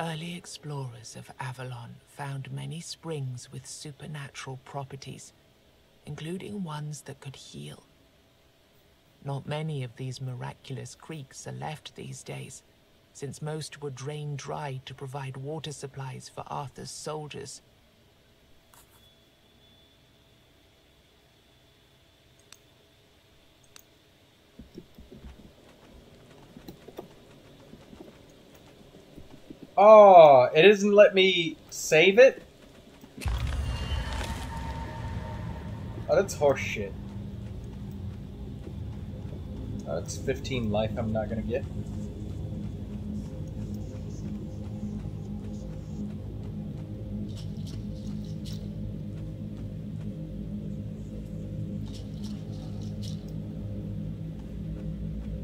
B: Early explorers of Avalon found many springs with supernatural properties, including ones that could heal. Not many of these miraculous creeks are left these days, since most were drained dry to provide water supplies for Arthur's soldiers.
A: Oh, it doesn't let me save it? Oh, that's horseshit. Oh, that's 15 life I'm not gonna get.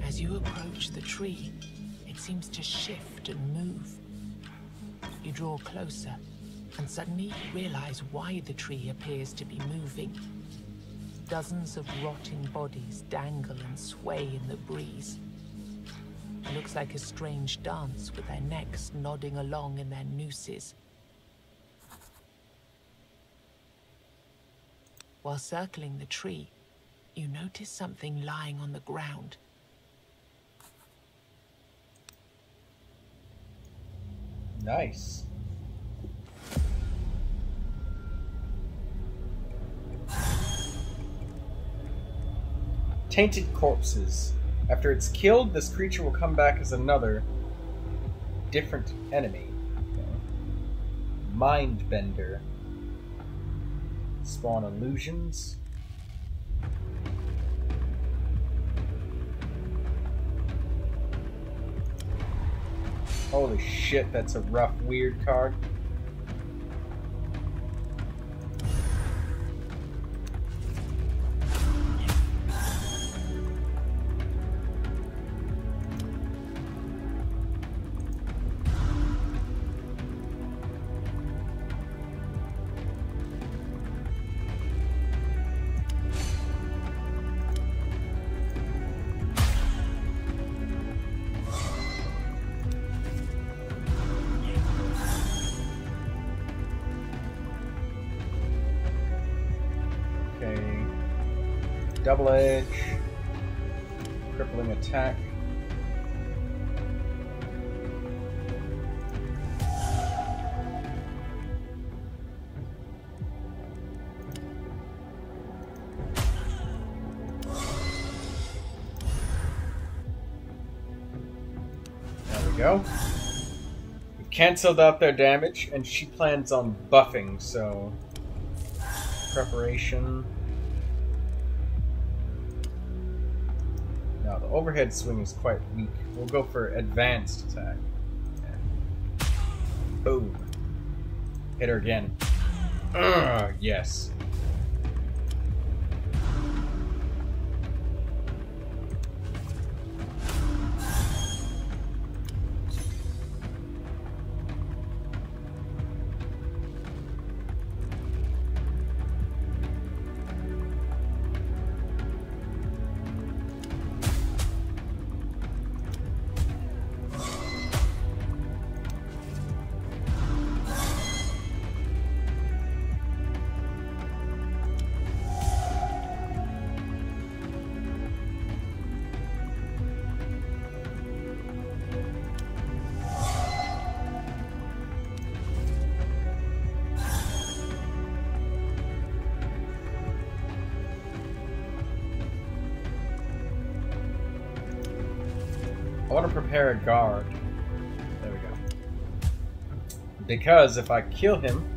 B: As you approach the tree, it seems to shift and move. You draw closer, and suddenly you realize why the tree appears to be moving. Dozens of rotting bodies dangle and sway in the breeze. It looks like a strange dance, with their necks nodding along in their nooses. While circling the tree, you notice something lying on the ground.
A: Nice. Tainted corpses. After it's killed, this creature will come back as another, different enemy. Mindbender. Spawn illusions. Holy shit, that's a rough, weird card. Double edge, crippling attack. There we go. We've canceled out their damage, and she plans on buffing, so preparation. Now, the overhead swing is quite weak. We'll go for advanced attack. And boom. Hit her again. Yes. want to prepare a guard. There we go. Because if I kill him,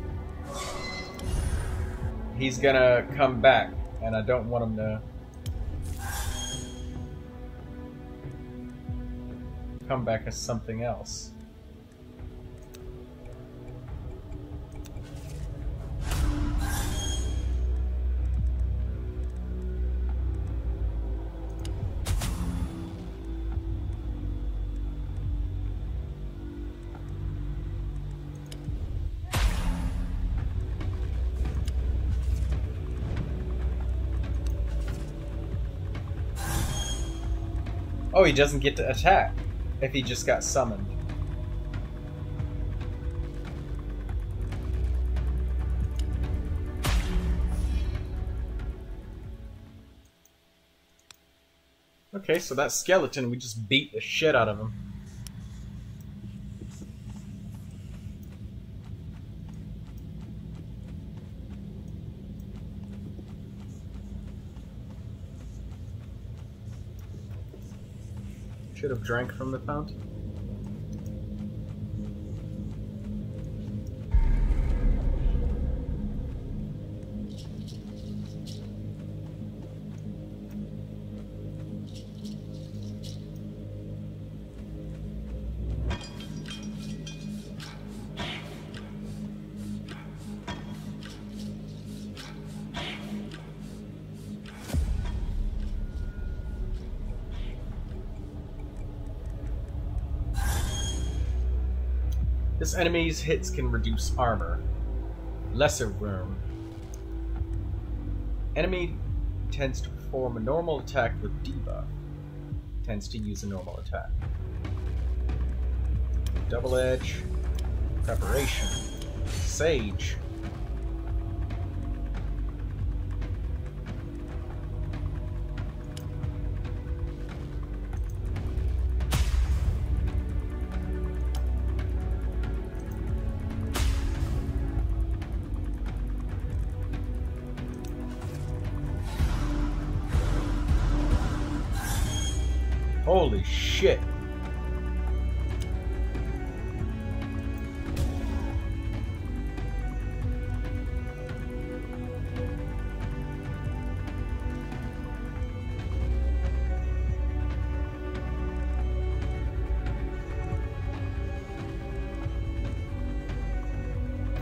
A: he's gonna come back, and I don't want him to come back as something else. Oh, he doesn't get to attack if he just got summoned. Okay, so that skeleton, we just beat the shit out of him. Should have drank from the fountain. This enemy's hits can reduce armor. Lesser wound. Enemy tends to perform a normal attack with debuff. Tends to use a normal attack. Double edge. Preparation. Sage. Holy shit.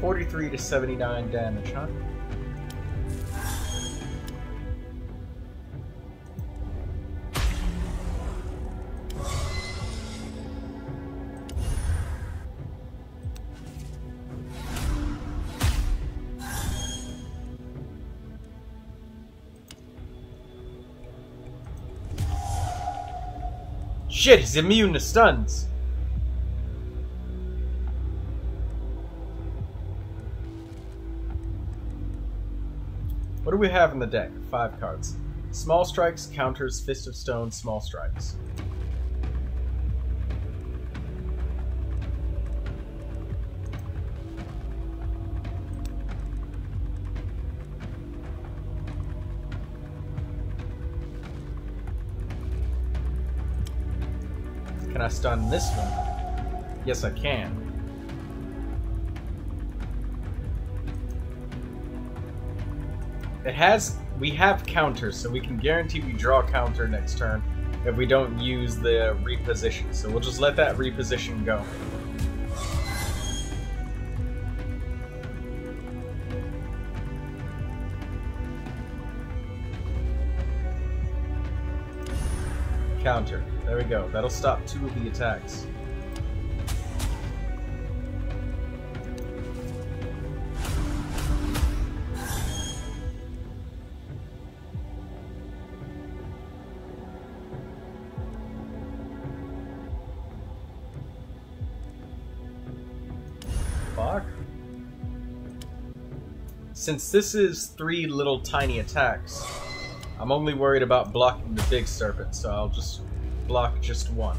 A: $43 to $79 damage, huh? Shit, he's immune to stuns. What do we have in the deck? 5 cards. Small strikes, counters, Fist of Stone, small strikes. Can I stun this one? Yes, I can. We have counters, so we can guarantee we draw a counter next turn if we don't use the reposition. So we'll just let that reposition go. Counter. There we go. That'll stop 2 of the attacks. Fuck. Since this is 3 little tiny attacks, I'm only worried about blocking the big serpent, so I'll just block just 1.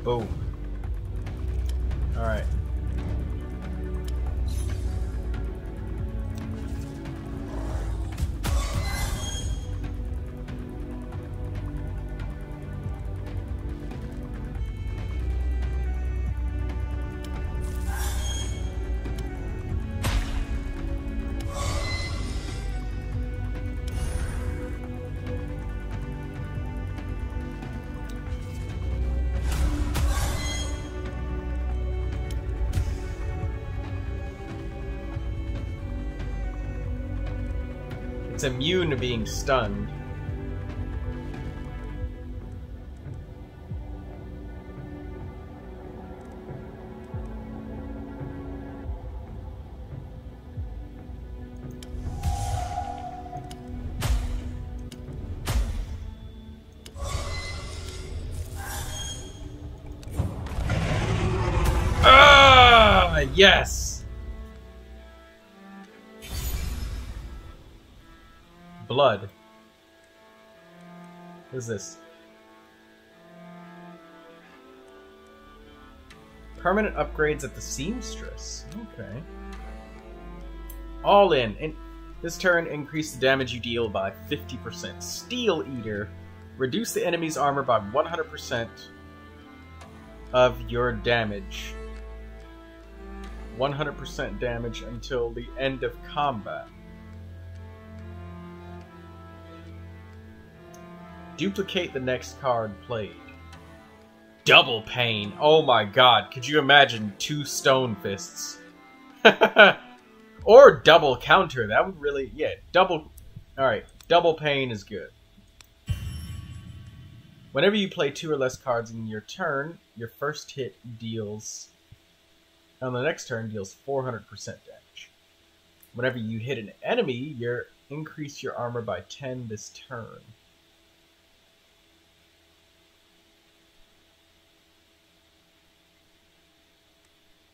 A: Boom. Alright. It's immune to being stunned. Ah, yes! Blood. What is this? Permanent upgrades at the seamstress. Okay. All in. And this turn, increase the damage you deal by 50%. Steel Eater. Reduce the enemy's armor by 100% of your damage. 100% damage until the end of combat. Duplicate the next card played. Double Pain. Oh my god. Could you imagine 2 Stone Fists? Or double counter. That would really... Yeah, double... Alright, Double Pain is good. Whenever you play 2 or less cards in your turn, your first hit deals... On the next turn, deals 400% damage. Whenever you hit an enemy, you increase your armor by 10 this turn.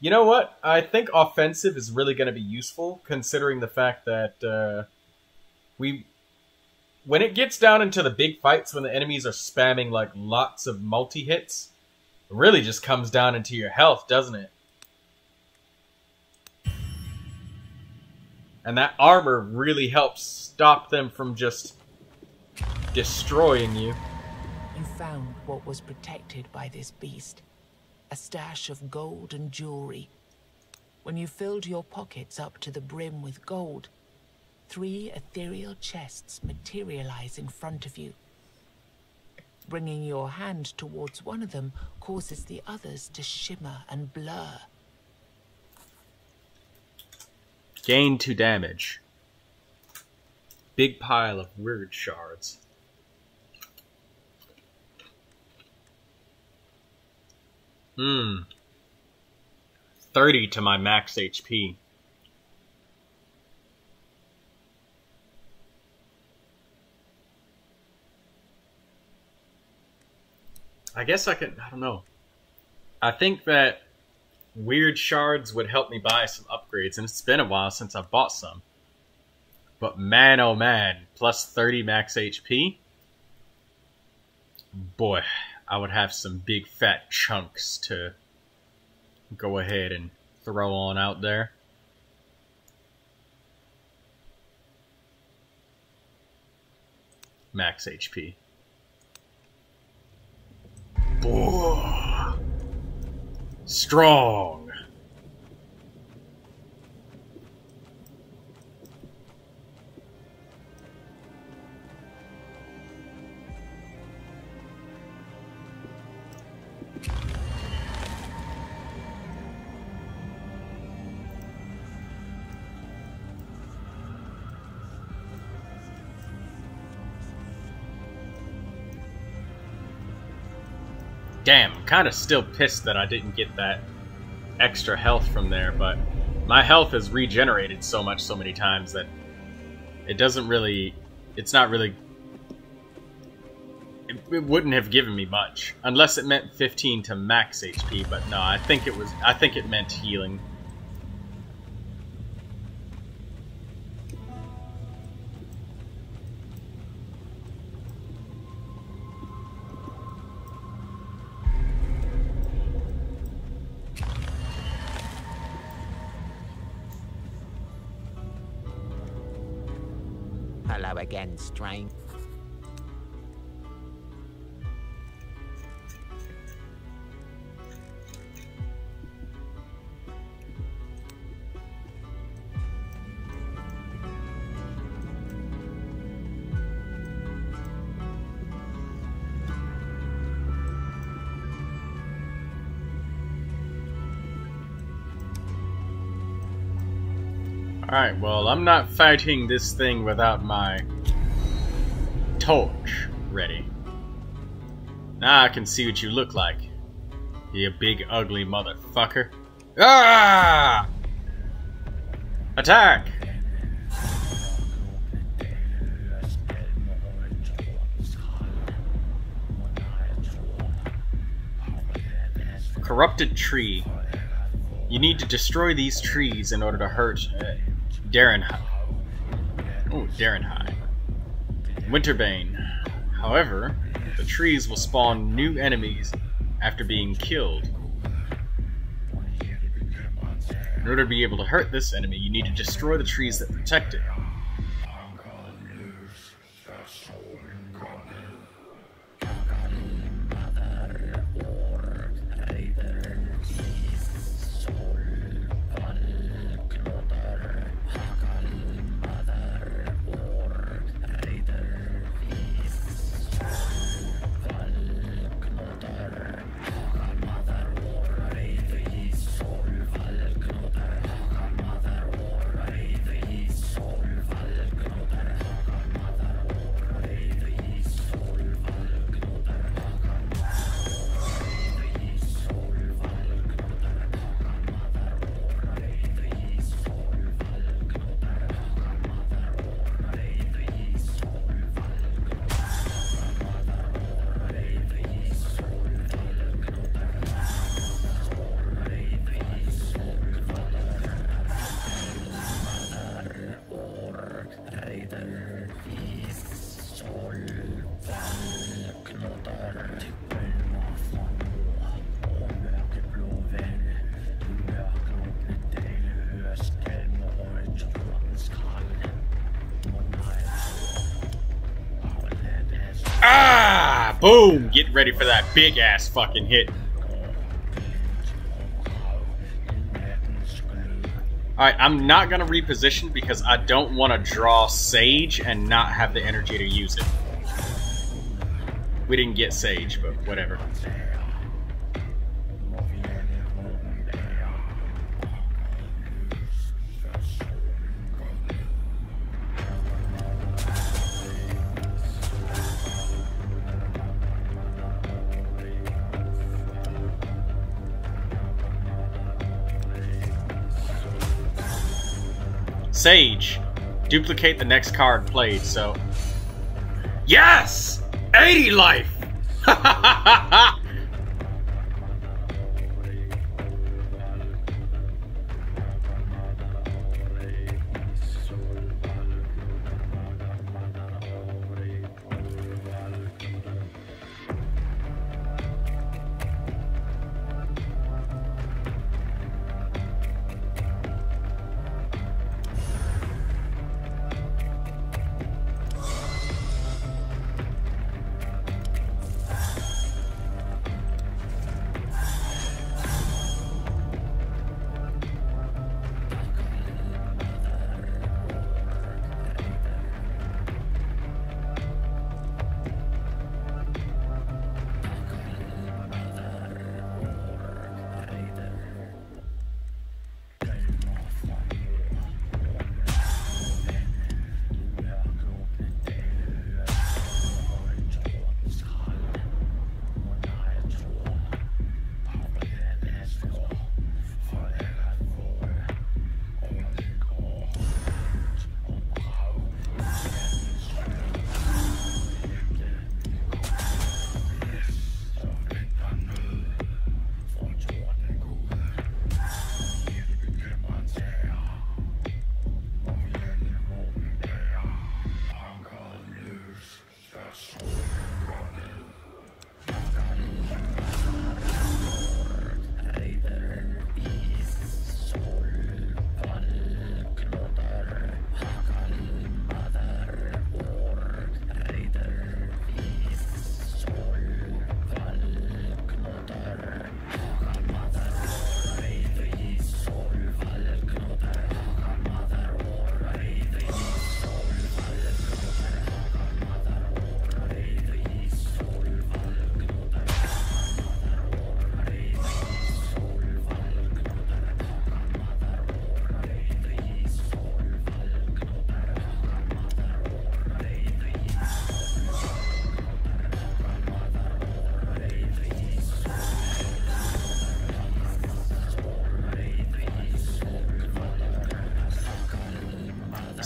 A: You know what? I think offensive is really going to be useful, considering the fact that when it gets down into the big fights, when the enemies are spamming like lots of multi-hits, it really just comes down into your health, doesn't it? And that armor really helps stop them from just destroying you.
B: You found what was protected by this beast. A stash of gold and jewelry. When you filled your pockets up to the brim with gold, 3 ethereal chests materialize in front of you. Bringing your hand towards one of them causes the others to shimmer and blur.
A: Gain 2 damage. Big pile of weird shards. 30 to my max HP. I guess I could, I don't know. I think that weird shards would help me buy some upgrades, and it's been a while since I bought some. But man, oh man, plus 30 max HP? Boy, I would have some big fat chunks to go ahead and throw on out there. Max HP. Boy, strong. Damn, I'm kind of still pissed that I didn't get that extra health from there, but my health is regenerated so many times that it doesn't really, it's not really, it wouldn't have given me much, unless it meant 15 to max HP, but no, I think it meant healing.
E: Hello again, strange.
A: Alright, well, I'm not fighting this thing without my torch ready. Now I can see what you look like, you big ugly motherfucker. Ah! Attack! Corrupted tree. You need to destroy these trees in order to hurt Darrenhai. Oh, Darrenhai. Winterbane. However, the trees will spawn new enemies after being killed. In order to be able to hurt this enemy, you need to destroy the trees that protect it. Ah! Boom! Get ready for that big ass fucking hit. Alright, I'm not gonna reposition because I don't want to draw Sage and not have the energy to use it. We didn't get Sage, but whatever. Sage, duplicate the next card played, so... Yes! 80 life! Ha ha ha ha!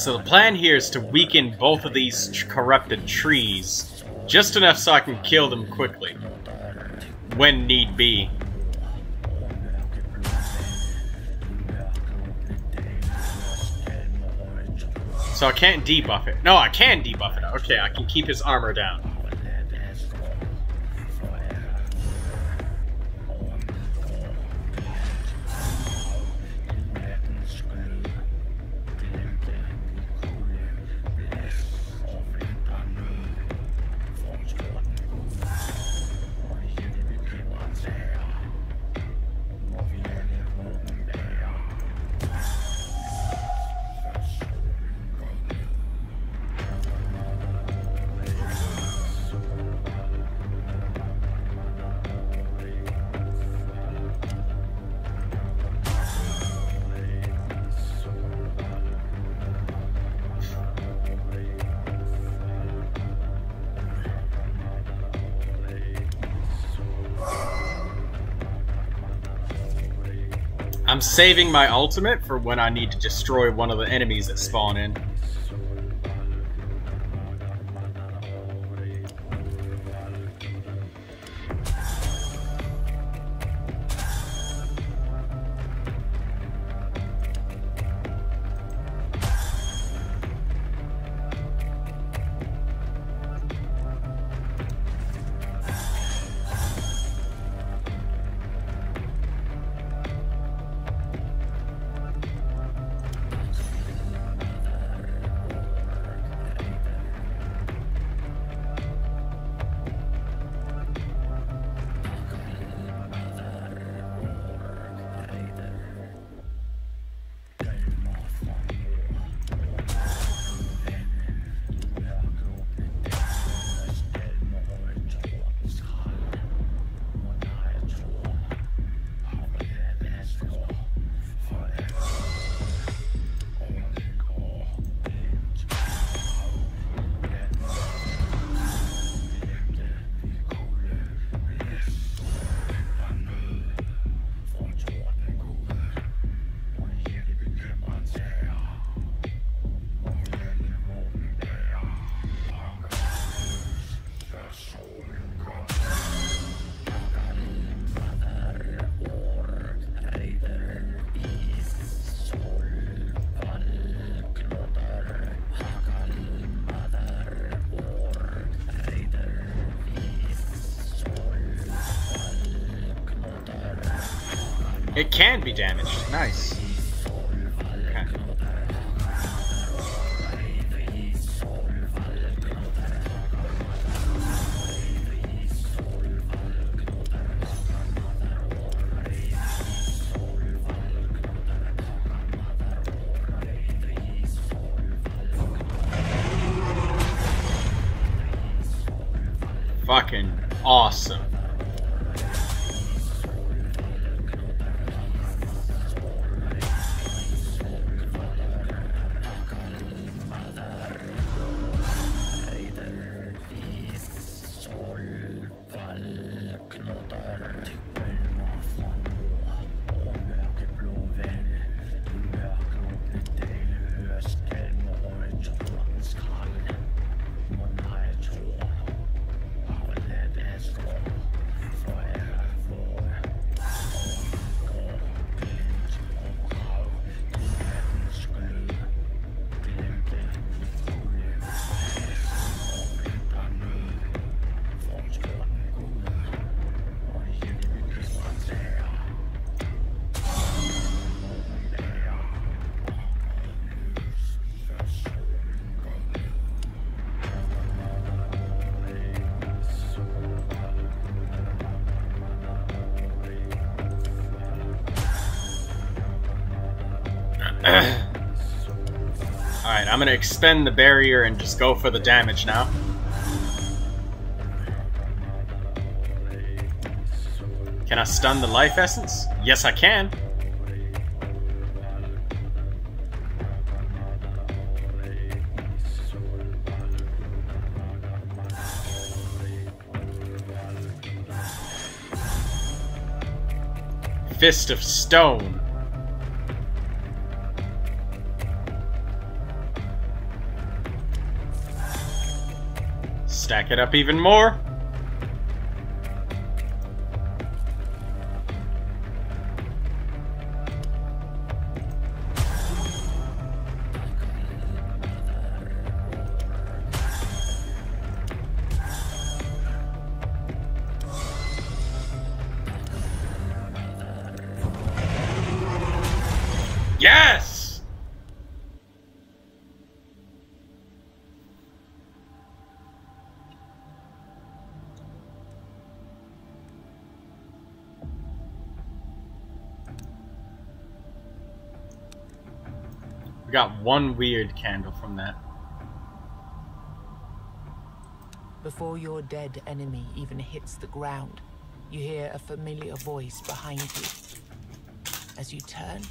A: So the plan here is to weaken both of these corrupted trees, just enough so I can kill them quickly, when need be. So I can't debuff it. No, I can debuff it. Okay, I can keep his armor down. I'm saving my ultimate for when I need to destroy one of the enemies that spawn in. It can be damaged. Nice. Okay. Fucking awesome. Alright, I'm gonna expend the barrier and just go for the damage now. Can I stun the life essence? Yes, I can. Fist of Stone. Stack it up even more. Yes! We got one weird candle from that.
B: Before your dead enemy even hits the ground, you hear a familiar voice behind you. As you turn,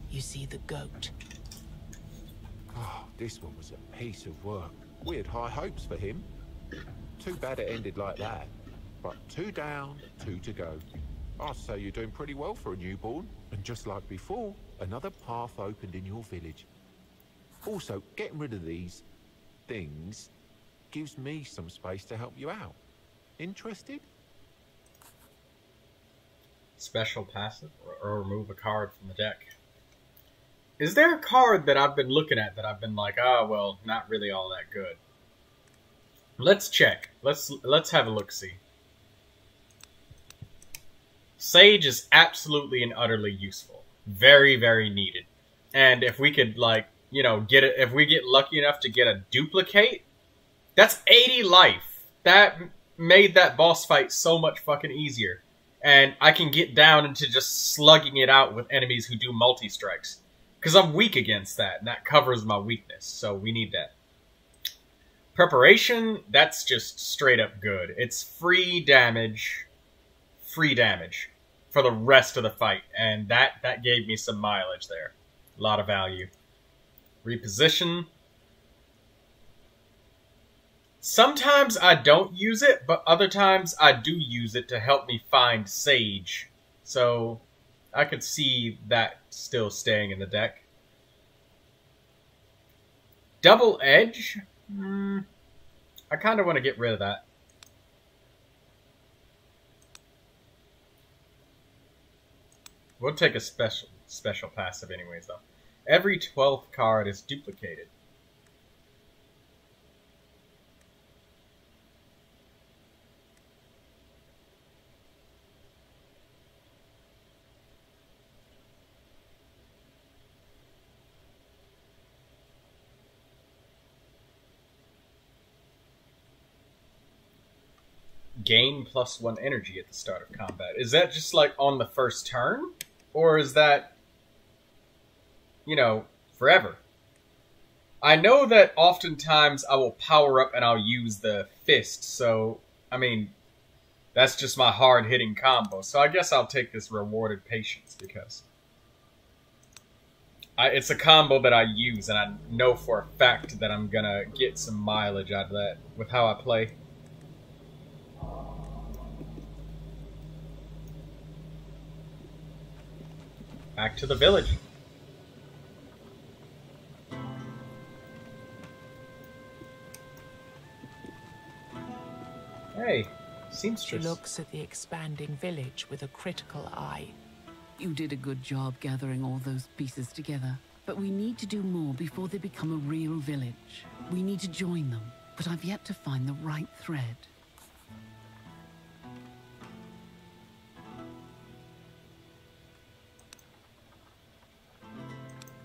B: you see the goat.
I: Oh, this one was a piece of work. We had high hopes for him. Too bad it ended like that. But 2 down, 2 to go. I'd say you're doing pretty well for a newborn. And just like before, another path opened in your village. Also, getting rid of these things gives me some space to help you out. Interested?
A: Special passive or remove a card from the deck. Is there a card that I've been looking at that I've been like, oh, well, not really all that good? Let's check. Let's have a look-see. Sage is absolutely and utterly useful. Very, very needed. And if we could, like, you know, get it, if we get lucky enough to get a duplicate, that's 80 life. That made that boss fight so much fucking easier. And I can get down into just slugging it out with enemies who do multi-strikes. Because I'm weak against that, and that covers my weakness, so we need that. Preparation, that's just straight up good. It's free damage for the rest of the fight, and that gave me some mileage there. A lot of value. Reposition. Sometimes I don't use it, but other times I do use it to help me find Sage. So I could see that still staying in the deck. Double Edge? I kind of want to get rid of that. We'll take a special passive anyways, though. Every 12th card is duplicated. Gain +1 energy at the start of combat. Is that just like on the first turn? Or is that, you know, forever? I know that oftentimes I will power up and I'll use the fist, so, I mean, that's just my hard-hitting combo. So I guess I'll take this Rewarded Patience because it's a combo that I use, and I know for a fact that I'm gonna get some mileage out of that with how I play. Back to the village. Hey, seamstress.
B: She looks at the expanding village with a critical eye.
H: You did a good job gathering all those pieces together. But we need to do more before they become a real village. We need to join them, but I've yet to find the right thread.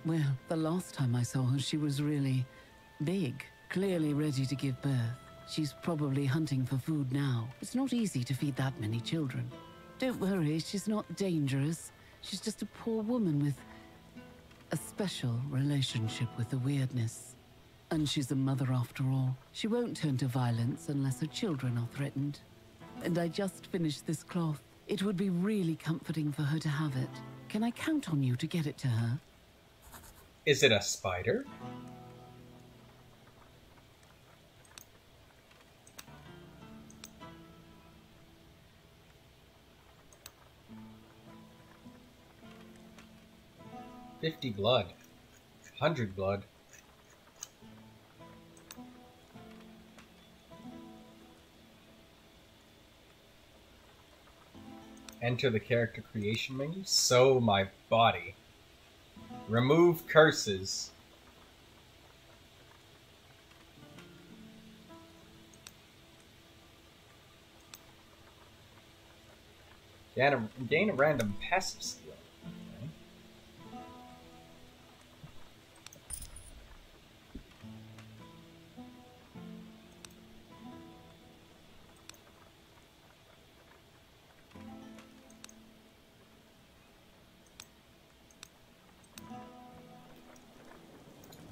H: Well, the last time I saw her, she was really big, clearly ready to give birth. She's probably hunting for food now. It's not easy to feed that many children. Don't worry, she's not dangerous. She's just a poor woman with a special relationship with the weirdness. And she's a mother after all. She won't turn to violence unless her children are threatened. And I just finished this cloth. It would be really comforting for her to have it. Can I count on you to get it to her?
A: Is it a spider? $50 blood. 100 blood. Enter the character creation menu. Sew my body. Remove curses. Gain a random passive skill.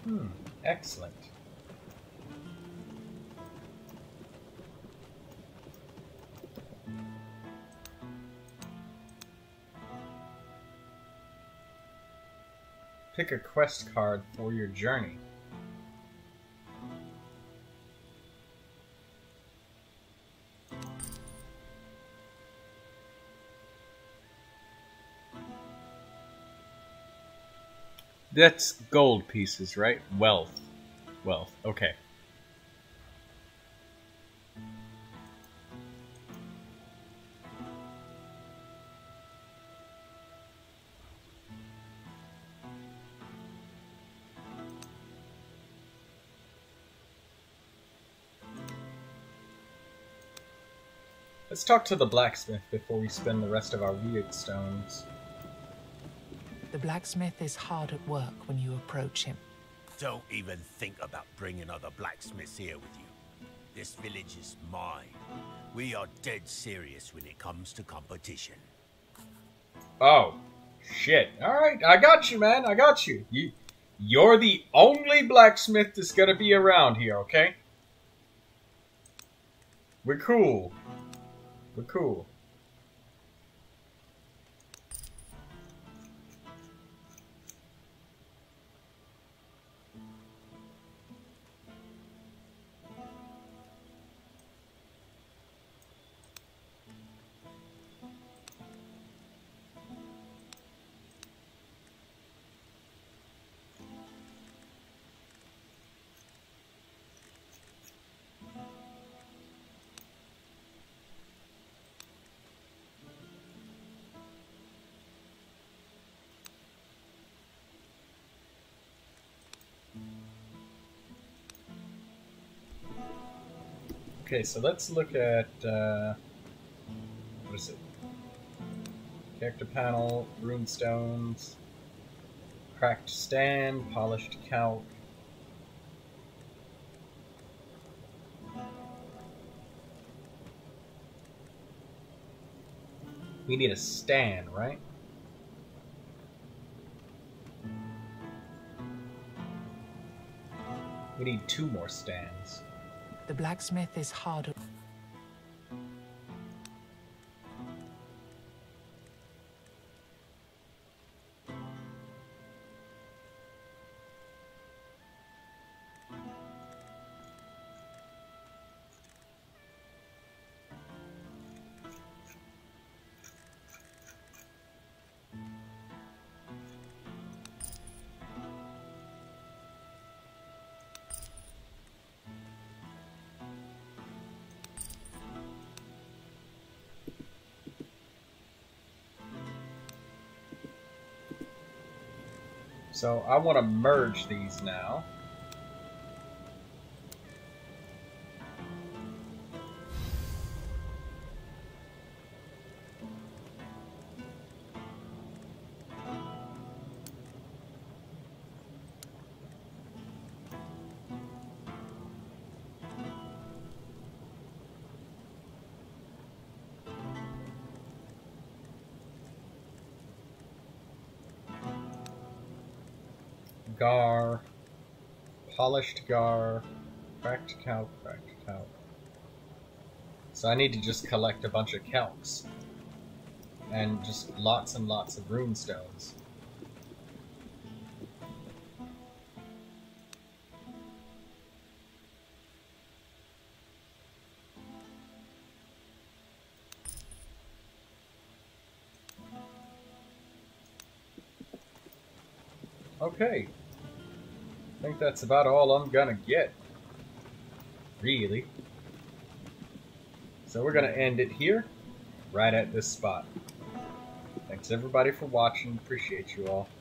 A: Okay. Excellent. Pick a quest card for your journey. That's gold pieces, right? Wealth. Wealth, okay. Let's talk to the blacksmith before we spend the rest of our weird stones.
B: The blacksmith is hard at work when you approach him.
C: Don't even think about bringing other blacksmiths here with you. This village is mine. We are dead serious when it comes to competition.
A: Oh, shit. Alright, I got you, man. I got you. You're the only blacksmith that's gonna be around here, okay? We're cool. We're cool. Okay, so let's look at, what is it? Character panel, runestones, cracked stand, polished calc. We need a stand, right? We need 2 more stands.
B: The blacksmith is hard at...
A: So I want to merge these now. Gar, polished gar, cracked calc, cracked calc. So I need to just collect a bunch of calcs. And just lots and lots of runestones. Okay. I think that's about all I'm gonna get. Really. So we're gonna end it here, right at this spot. Thanks everybody for watching. Appreciate you all.